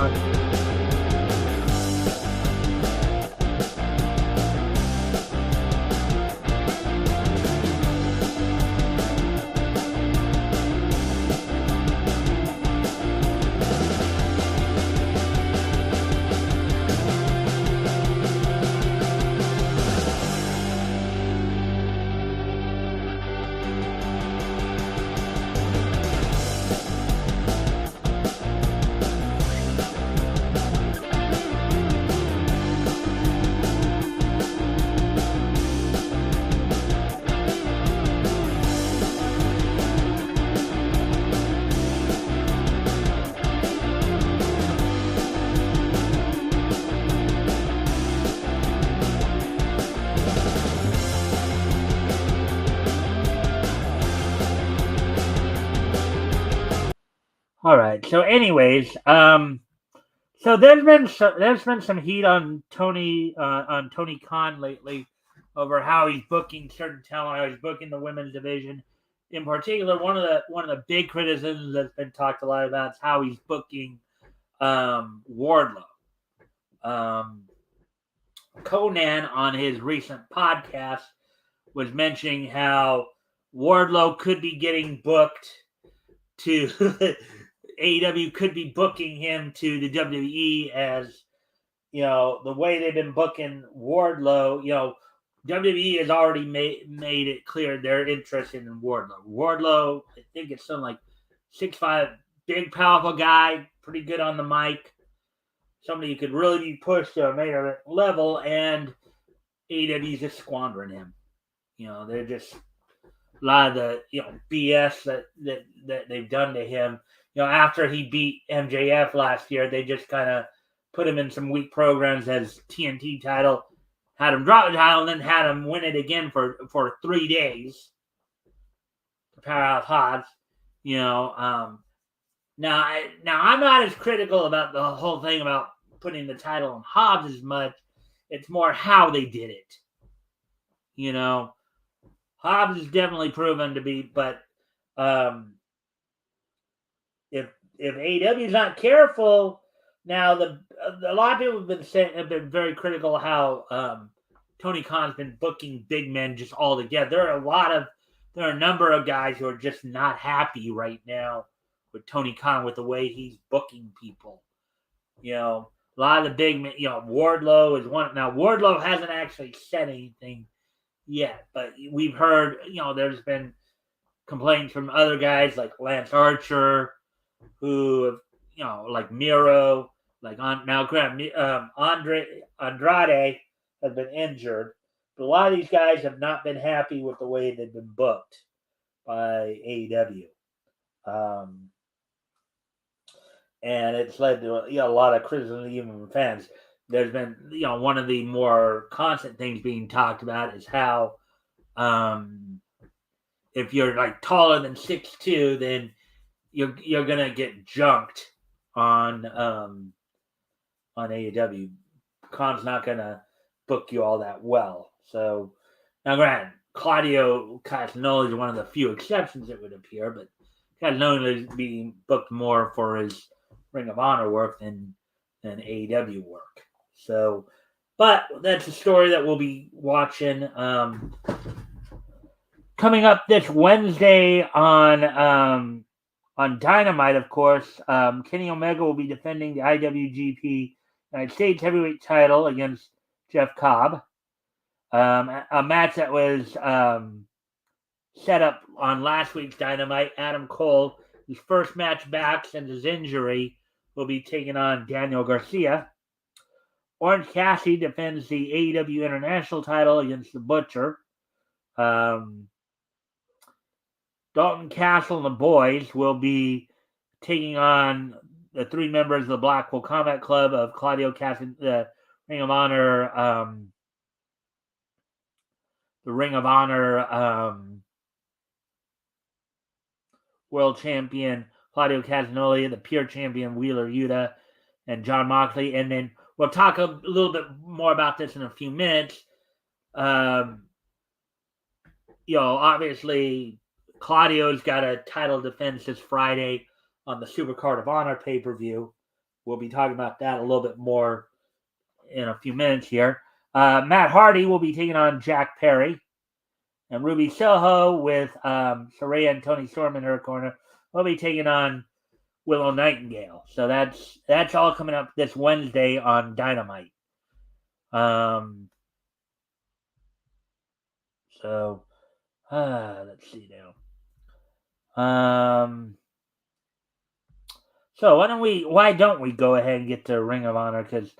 on. All right. So, anyways, so there's been some heat on Tony Khan lately over how he's booking certain talent, how he's booking the women's division. In particular, one of the big criticisms that's been talked a lot about is how he's booking Wardlow. Conan on his recent podcast was mentioning how Wardlow could be getting booked to AEW could be booking him to the WWE, as the way they've been booking Wardlow. WWE has already made it clear they're interested in Wardlow. Wardlow, I think it's something like 6'5", big, powerful guy, pretty good on the mic. Somebody who could really be pushed to a main level, and AEW's just squandering him. They're just a lot of the BS that they've done to him. After he beat MJF last year, they just kind of put him in some weak programs as TNT title, had him drop the title, and then had him win it again for 3 days to Powerhouse Hobbs. Now I'm not as critical about the whole thing about putting the title on Hobbs as much. It's more how they did it. Hobbs is definitely proven to be, but if AEW is not careful, now a lot of people have been very critical of how Tony Khan's been booking big men just all together. There are a number of guys who are just not happy right now with Tony Khan with the way he's booking people. A lot of the big men, Wardlow is one. Now Wardlow hasn't actually said anything yet, but we've heard, there's been complaints from other guys like Lance Archer, who, like Miro, like Andrade has been injured, but a lot of these guys have not been happy with the way they've been booked by AEW, and it's led to a lot of criticism even from fans. There's been one of the more constant things being talked about is how if you're like taller than 6'2", then you're gonna get junked on AEW. Khan's not gonna book you all that well. So now, granted, Claudio Castagnoli is one of the few exceptions, it would appear, but Castagnoli is being booked more for his Ring of Honor work than AEW work. So, but that's a story that we'll be watching. Coming up this Wednesday on Dynamite, of course, Kenny Omega will be defending the IWGP United States Heavyweight title against Jeff Cobb. A match that was set up on last week's Dynamite. Adam Cole, his first match back since his injury, will be taking on Daniel Garcia. Orange Cassidy defends the AEW International title against the Butcher. Dalton Castle and the boys will be taking on the 3 members of the Blackpool Combat Club of Claudio Castagnoli, the Ring of Honor World Champion Claudio Castagnoli, the Pure Champion Wheeler Yuta, and John Moxley. And then we'll talk a little bit more about this in a few minutes. Obviously, Claudio's got a title defense this Friday on the Super Card of Honor pay-per-view. We'll be talking about that a little bit more in a few minutes here. Matt Hardy will be taking on Jack Perry. And Ruby Soho with Saraya and Tony Storm in her corner will be taking on Willow Nightingale. So that's all coming up this Wednesday on Dynamite. Let's see now. So why don't we go ahead and get to Ring of Honor? Because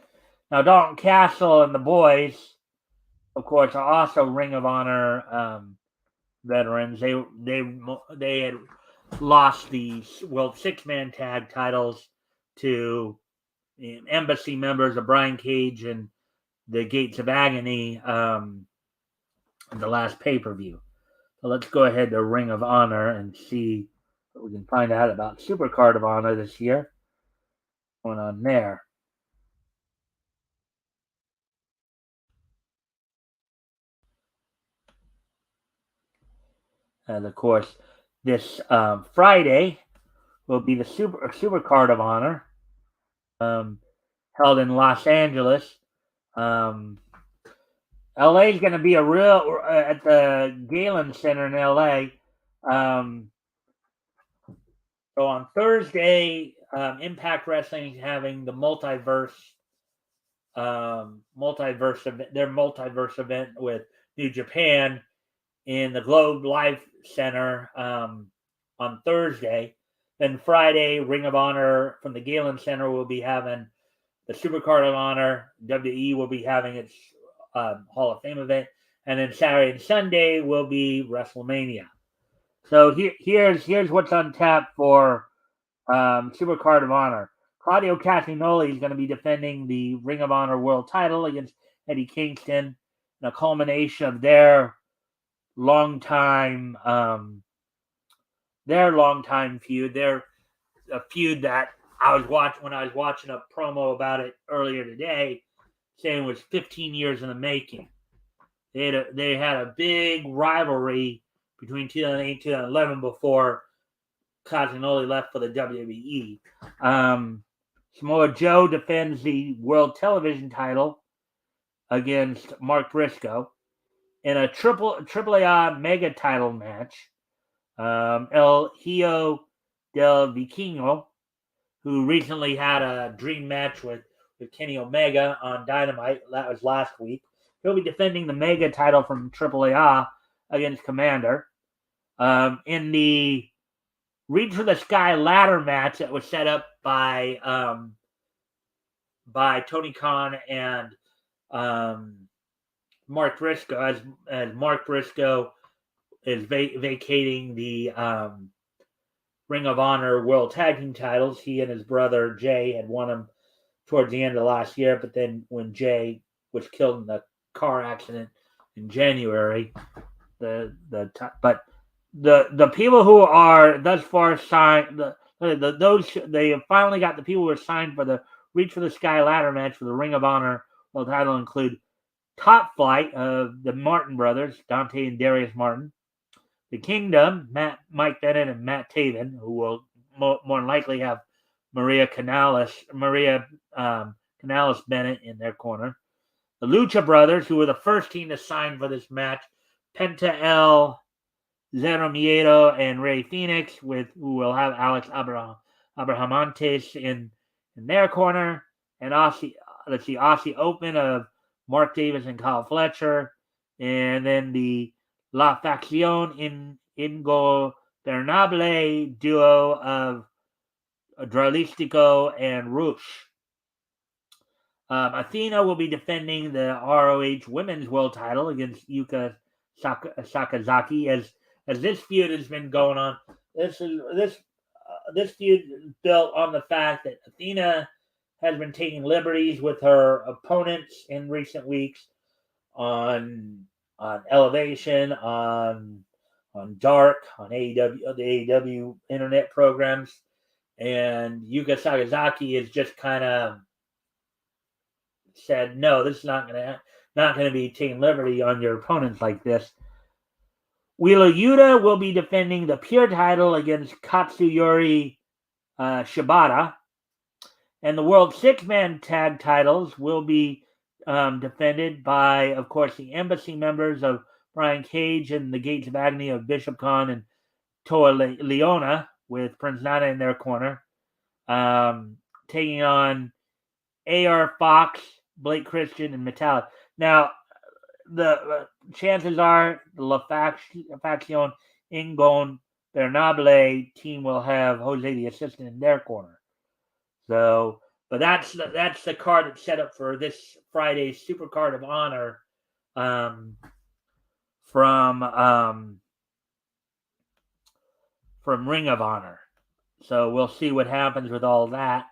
now Dalton Castle and the boys, of course, are also Ring of Honor veterans. They had lost the World 6-Man Tag titles to Embassy members of Brian Cage and the Gates of Agony in the last pay-per-view. So let's go ahead to Ring of Honor and see what we can find out about Super Card of Honor this year. What's going on there? And of course, this Friday will be the Super Card of Honor held in Los Angeles. LA is going to be a real at the Galen Center in LA. So on Thursday, Impact Wrestling is having the multiverse event, their multiverse event with New Japan in the Globe Life Center on Thursday. Then Friday, Ring of Honor from the Galen Center will be having the Super Card of Honor. WWE will be having its Hall of Fame event. And then Saturday and Sunday will be WrestleMania. So here's what's on tap for Super Card of Honor. Claudio Castagnoli is going to be defending the Ring of Honor World Title against Eddie Kingston, in a culmination of longtime their longtime feud. Their a feud that I was watching a promo about it earlier today, saying it was 15 years in the making. They had a big rivalry between 2008 and 2011 before Castagnoli left for the WWE. Samoa Joe defends the World Television title against Mark Briscoe in a AAA mega title match. El Hijo del Vikingo, who recently had a dream match with Kenny Omega on Dynamite. That was last week. He'll be defending the mega title from AAA against Commander. In the Reach for the Sky ladder match that was set up by Tony Khan and Mark Briscoe, as Mark Briscoe is vacating the Ring of Honor World Tag Team titles. He and his brother Jay had won them towards the end of last year, but then when Jay was killed in the car accident in January, the people who are thus far signed, they have finally got the people who are signed for the Reach for the Sky ladder match for the Ring of Honor World Title include Top Flight of the Martin brothers, Dante and Darius Martin. The Kingdom, Mike Bennett and Matt Taven, who will more than likely have Maria Canales Bennett in their corner. The Lucha Brothers, who were the first team to sign for this match, Penta El Zero Miedo and Rey Fenix, who will have Alex Abrahamontes in their corner, and Aussie Open of Mark Davis and Kyle Fletcher, and then the La Facción Ingobernable duo of Dralistico and Rush. Athena will be defending the ROH Women's World Title against Yuka Sakazaki as this feud has been going on. This feud is built on the fact that Athena has been taking liberties with her opponents in recent weeks on Elevation, on Dark, on AEW, the AEW internet programs, and Yuka Sakazaki is just kind of said, no, this is not gonna be taking liberty on your opponents like this. Wheeler Yuta will be defending the Pure title against Katsuyori Shibata, and the World Six-Man Tag titles will be defended by, of course, the Embassy members of Brian Cage and the Gates of Agony of Bishop Khan and Toa Leona, with Prince Nana in their corner, taking on AR Fox, Blake Christian, and Metallic. Now, the chances are the La Facción Ingobernable team will have Jose the Assistant in their corner. So, but that's the card that's set up for this Friday's Super Card of Honor from Ring of Honor. So we'll see what happens with all that.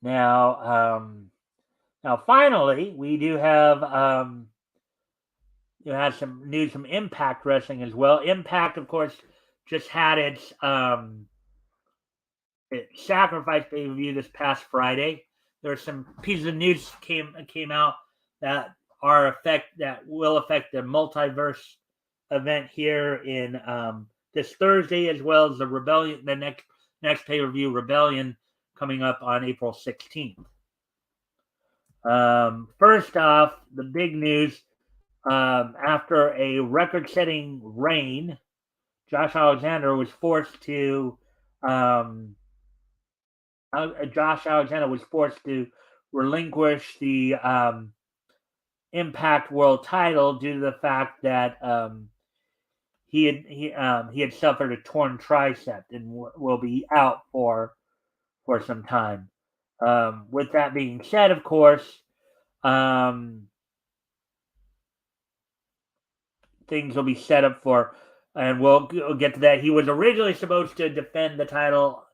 Now, finally, we do have some news from Impact Wrestling as well. Impact, of course, just had its Sacrifice pay-per-view this past Friday. There are some pieces of news came out that will affect the multiverse event here in this Thursday, as well as the Rebellion, the next pay-per-view Rebellion, coming up on April 16th. First off, the big news, after a record-setting reign, Josh Alexander was forced to relinquish the Impact World title due to the fact that he had suffered a torn tricep and will be out for some time. With that being said, of course, things will be set up for, and we'll get to that. He was originally supposed to defend the title.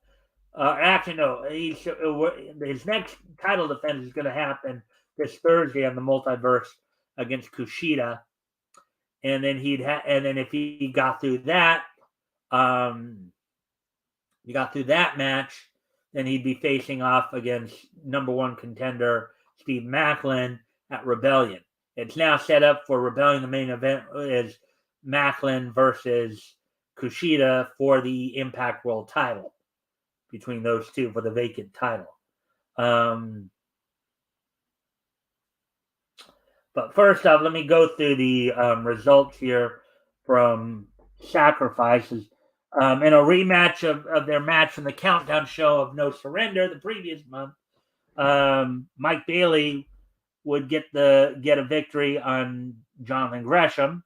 Actually, no. His next title defense is going to happen this Thursday on the Multiverse against Kushida, and then and then if he got through that, match, then he'd be facing off against number one contender Steve Macklin at Rebellion. It's now set up for Rebellion. The main event is Macklin versus Kushida for the Impact World title, between those two for the vacant title. But first off, let me go through the results here from Sacrifices. In a rematch of their match from the Countdown show of No Surrender the previous month, Mike Bailey would get a victory on Jonathan Gresham.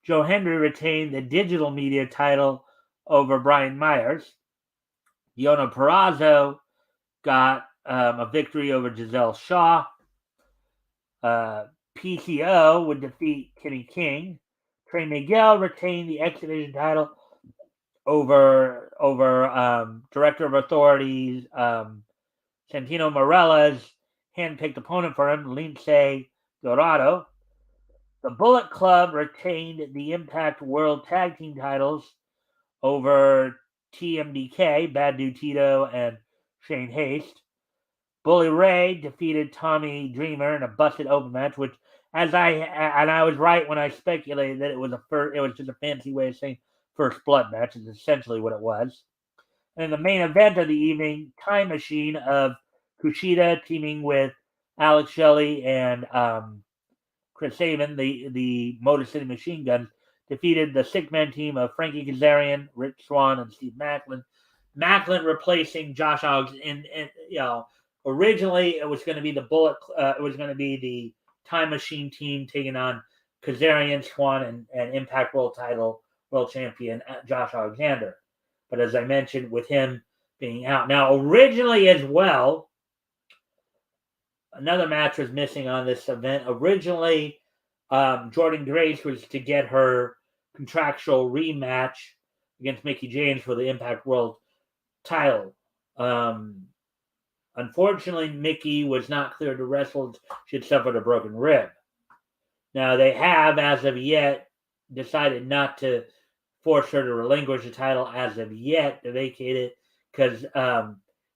Joe Hendry retained the digital media title over Brian Myers. Deonna Purrazzo got a victory over Giselle Shaw. PCO would defeat Kenny King. Trey Miguel retained the X Division title over Director of Authorities Santino Marella's handpicked opponent for him, Lince Dorado. The Bullet Club retained the Impact World Tag Team titles over TMDK, Bad Dude Tito and Shane Haste. Bully Ray defeated Tommy Dreamer in a busted open match, which, I was right when I speculated that it was just a fancy way of saying first blood match. Is essentially what it was. And the main event of the evening, Time Machine of Kushida teaming with Alex Shelley and Chris Sabin, the Motor City Machine Guns, defeated the six-man team of Frankie Kazarian, Rich Swann, and Steve Macklin. Macklin replacing Josh Ogden. And originally it was going to be the Time Machine team taking on Kazarian, Swann, and Impact World Champion Josh Alexander. But as I mentioned, with him being out now, originally as well, another match was missing on this event. Originally, Jordynne Grace was to get her contractual rematch against Mickie James for the Impact World title. Unfortunately, Mickie was not cleared to wrestle. She had suffered a broken rib. Now, they have, as of yet, decided not to force her to relinquish the title as of yet, to vacate it, because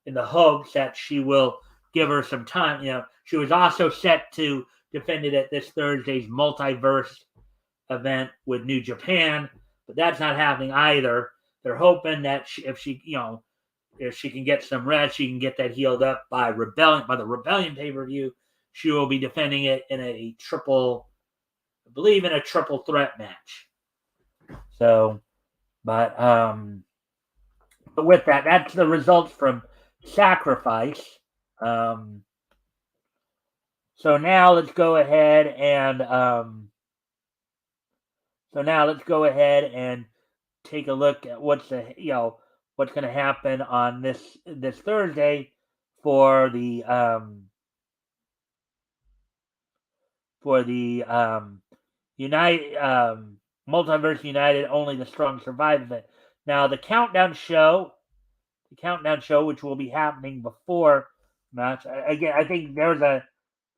in the hopes that she will give her some time. She was also set to defend it at this Thursday's Multiverse event with New Japan, but that's not happening either. They're hoping that if she can get some rest, she can get that healed up by the Rebellion pay-per-view. She will be defending it in a triple threat match. So, but with that, that's the results from Sacrifice. So now let's go ahead and take a look at what's going to happen on this Thursday for the Multiverse United Only the Strong Survive event. Now the Countdown show, which will be happening before match. Again, I think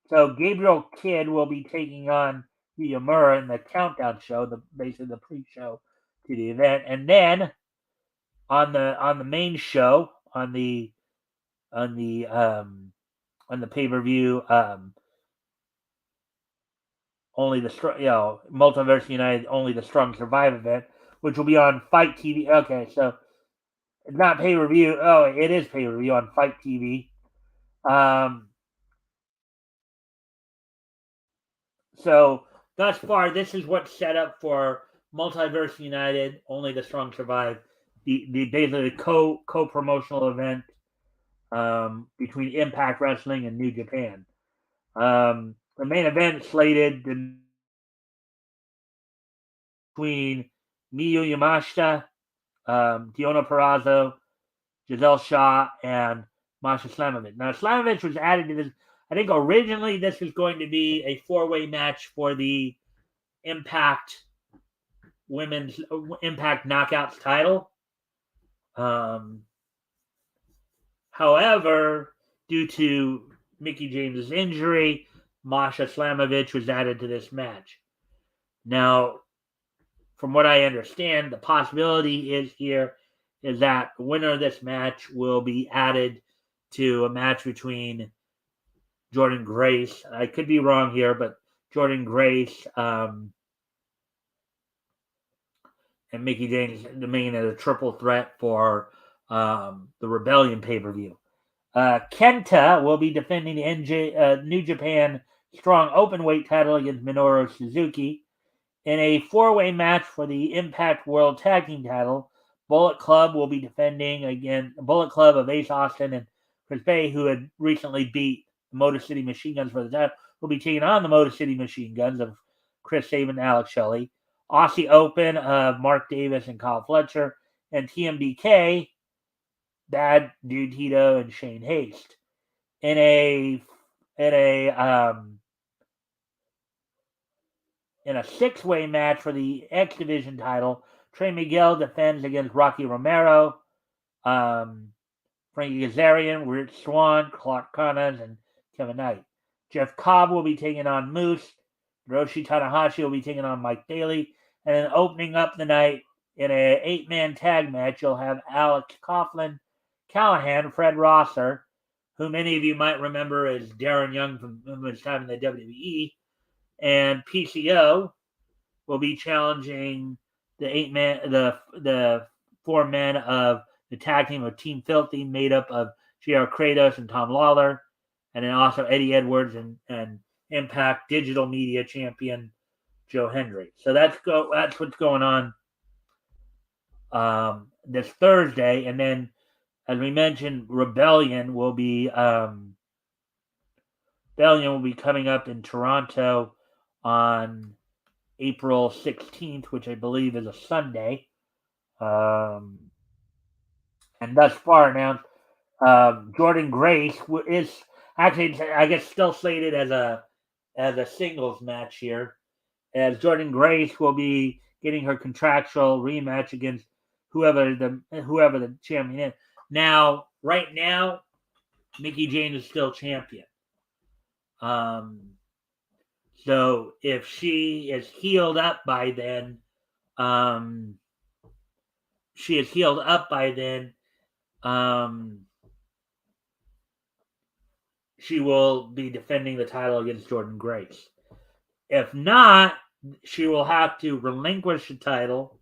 so Gabriel Kidd will be taking on Yamura in the Countdown show, basically the pre-show to the event, and then on the main show on the pay-per-view, only the Multiverse United Only the Strong Survive event, which will be on Fight TV. Okay, so it's not pay-per-view. Oh, it is pay-per-view on Fight TV. So thus far, this is what's set up for Multiverse United Only the Strong Survive, basically the co-promotional event between Impact Wrestling and New Japan. The main event slated between Miyu Yamashita, Deonna Purrazzo, Giselle Shaw, and Masha Slamovich. Now, Slamovich was added to this. I think originally this was going to be a four-way match for the Impact women's Impact Knockouts title. However, due to Mickie James' injury, Masha Slamovich was added to this match. Now, from what I understand, the possibility is that the winner of this match will be added to a match between Jordynne Grace. I could be wrong here, but Jordynne Grace and Mickie James the main as a triple threat for the Rebellion pay-per-view. Kenta will be defending the New Japan Strong Openweight title against Minoru Suzuki. In a four-way match for the Impact World Tag Team title, Bullet Club will be defending against Bullet Club of Ace Austin and Chris Bay, who had recently beat the Motor City Machine Guns for the title, will be taking on the Motor City Machine Guns of Chris Sabin and Alex Shelley. Aussie Open of Mark Davis and Kyle Fletcher, and TMDK, Bad Dude Tito and Shane Haste. In a six-way match for the X Division title, Trey Miguel defends against Rocky Romero, Frankie Kazarian, Rich Swann, Clark Connors, and Kevin Knight. Jeff Cobb will be taking on Moose. Hiroshi Tanahashi will be taking on Mike Bailey. And then opening up the night in an 8-man tag match, you'll have Alex Coughlin, Callahan, Fred Rosser, who many of you might remember as Darren Young from his time in the WWE, and PCO will be challenging the four men of the tag team of Team Filthy, made up of JR Kratos and Tom Lawler, and then also Eddie Edwards and Impact Digital Media champion Joe Hendry. So that's what's going on this Thursday, and then as we mentioned, Rebellion will be coming up in Toronto on April 16th, which I believe is a Sunday. And thus far announced, Jordynne Grace is actually, I guess, still slated as a singles match here, as Jordynne Grace will be getting her contractual rematch against whoever the champion is. Now, right now, Mickie James is still champion. So if she is healed up by then, she will be defending the title against Jordynne Grace. If not, she will have to relinquish the title.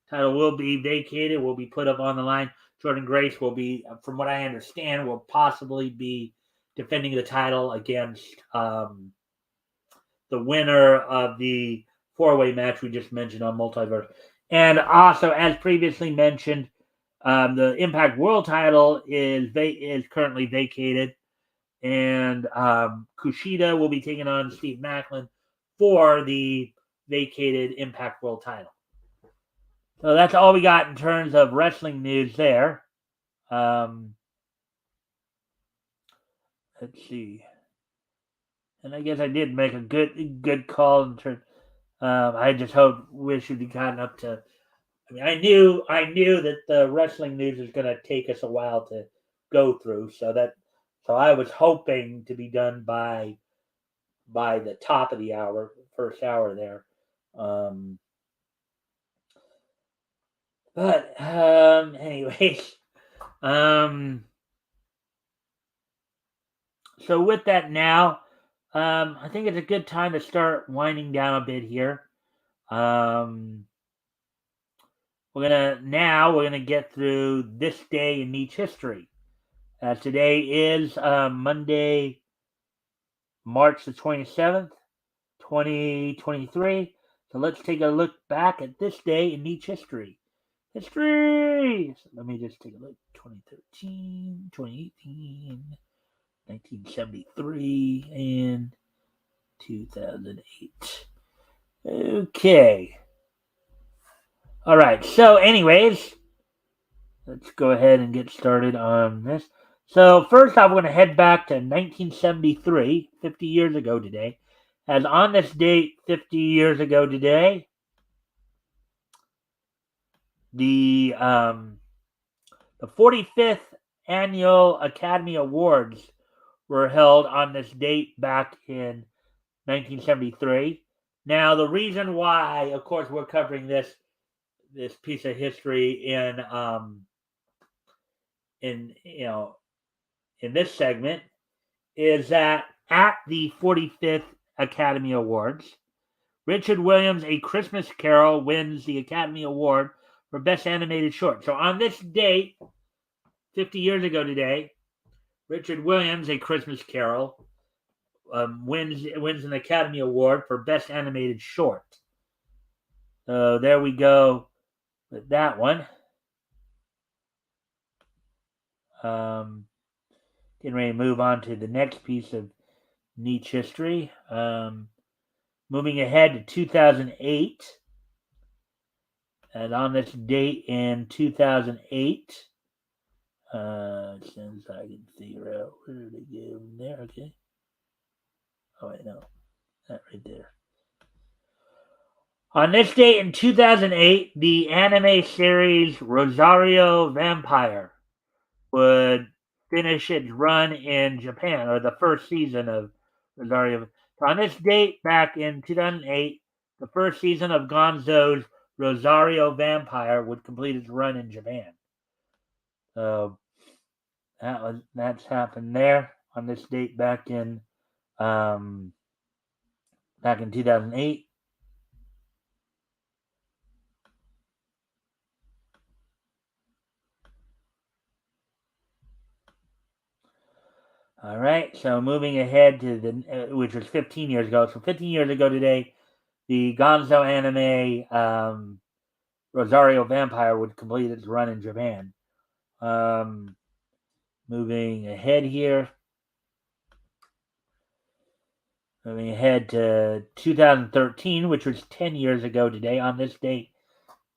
Title will be vacated, will be put up on the line. Jordynne Grace will be, from what I understand, will possibly be defending the title against the winner of the four-way match we just mentioned on Multiverse. And also, as previously mentioned, the Impact World title is currently vacated, and Kushida will be taking on Steve Maclin for the vacated Impact World title. So that's all we got in terms of wrestling news there. Let's see. And I guess I did make a good call in terms. I just wish we'd gotten up to. I mean, I knew that the wrestling news is going to take us a while to go through, so I was hoping to be done by the top of the hour, first hour there. But anyways, so with that now, I think it's a good time to start winding down a bit here. We're gonna get through this day in Neach history. Today is Monday, March the 27th, 2023. So let's take a look back at this day in Neach history. History! So let me just take a look. 2013, 2018, 1973, and 2008. Okay. All right. So, anyways, let's go ahead and get started on this. So, first off, we're going to head back to 1973, 50 years ago today. As on this date, 50 years ago today, the 45th annual Academy Awards were held on this date back in 1973. Now, the reason why, of course, we're covering this piece of history in in this segment is that at the 45th Academy Awards, Richard Williams' A Christmas Carol wins the Academy Award for Best Animated Short. So on this date, 50 years ago today, Richard Williams' A Christmas Carol wins an Academy Award for Best Animated Short. So there we go with that one. Getting ready to move on to the next piece of niche history. Moving ahead to 2008. And on this date in 2008, since I can figure out where to go from there, okay. Oh, wait, no. That right there. On this date in 2008, the anime series Rosario Vampire would finish its run in Japan, or the first season of Rosario. So on this date, back in 2008, the first season of Gonzo's Rosario Vampire would complete its run in Japan. So that's happened there on this date back in 2008. All right, so moving ahead to which was 15 years ago. So 15 years ago today, the Gonzo anime Rosario Vampire would complete its run in Japan. Moving ahead here. Moving ahead to 2013, which was 10 years ago today. On this date,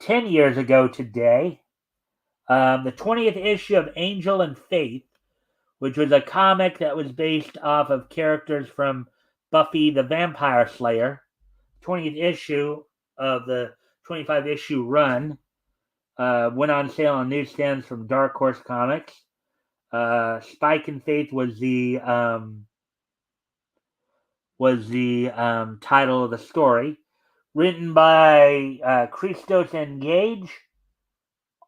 10 years ago today, the 20th issue of Angel and Faith, which was a comic that was based off of characters from Buffy the Vampire Slayer. 20th issue of the 25 issue run went on sale on newsstands from Dark Horse Comics. Spike and Faith was the title of the story, written by Christos and Gage,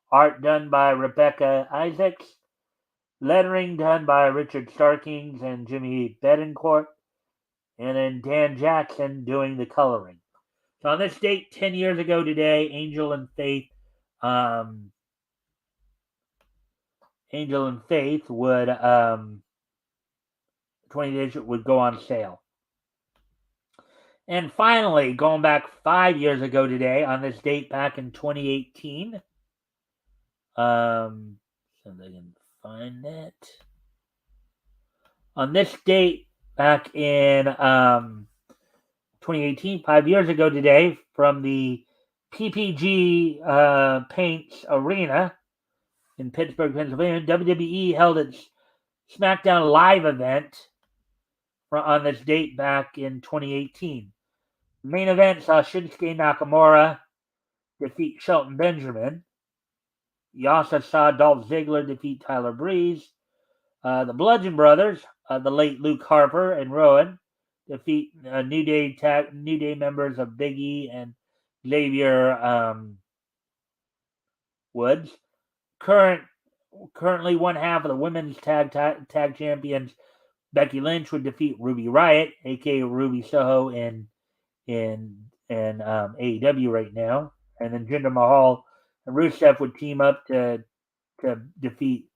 art done by Rebecca Isaacs, lettering done by Richard Starkings and Jimmy Betancourt, and then Dan Jackson doing the coloring. So on this date, 10 years ago today, Angel and Faith would 20 days would go on sale. And finally, going back 5 years ago today, on this date back in 2018, so they can find that. On this date back in 2018, 5 years ago today, from the PPG Paints Arena in Pittsburgh, Pennsylvania, WWE held its SmackDown Live event on this date back in 2018. The main event saw Shinsuke Nakamura defeat Shelton Benjamin. You also saw Dolph Ziggler defeat Tyler Breeze. The Bludgeon Brothers, the late Luke Harper and Rowan, defeat New Day members of Big E and Xavier Woods. Currently, one half of the women's tag champions, Becky Lynch, would defeat Ruby Riott, aka Ruby Soho, in AEW right now, and then Jinder Mahal and Rusev would team up to defeat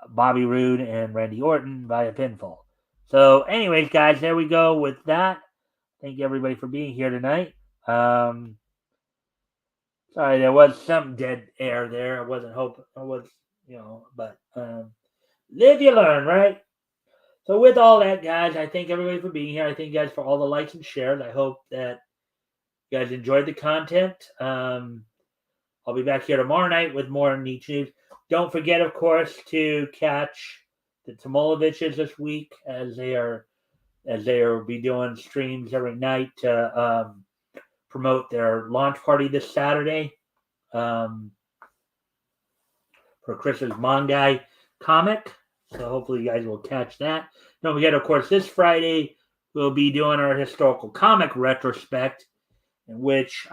Bobby Roode and Randy Orton via pinfall. So, anyways, guys, there we go with that. Thank you everybody for being here tonight. Sorry, there was some dead air there. I wasn't hoping. But live you learn, right? So with all that, guys, I thank everybody for being here. I thank you guys for all the likes and shares. I hope that you guys enjoyed the content. I'll be back here tomorrow night with more niche news. Don't forget, of course, to catch the Tomoloviches this week as they be doing streams every night to promote their launch party this Saturday. for Chris's manga comic. So hopefully you guys will catch that. Don't forget, of course, this Friday we'll be doing our historical comic retrospect, in which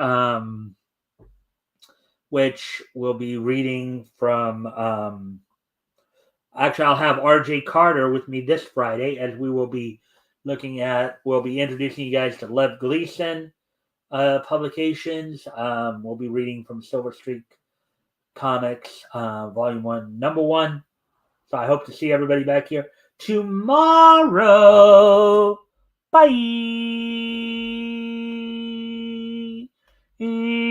we'll be reading from. Actually, I'll have R.J. Carter with me this Friday, as we'll be introducing you guys to Lev Gleason publications. We'll be reading from Silver Streak Comics, Volume 1, Number 1. So I hope to see everybody back here tomorrow. Bye.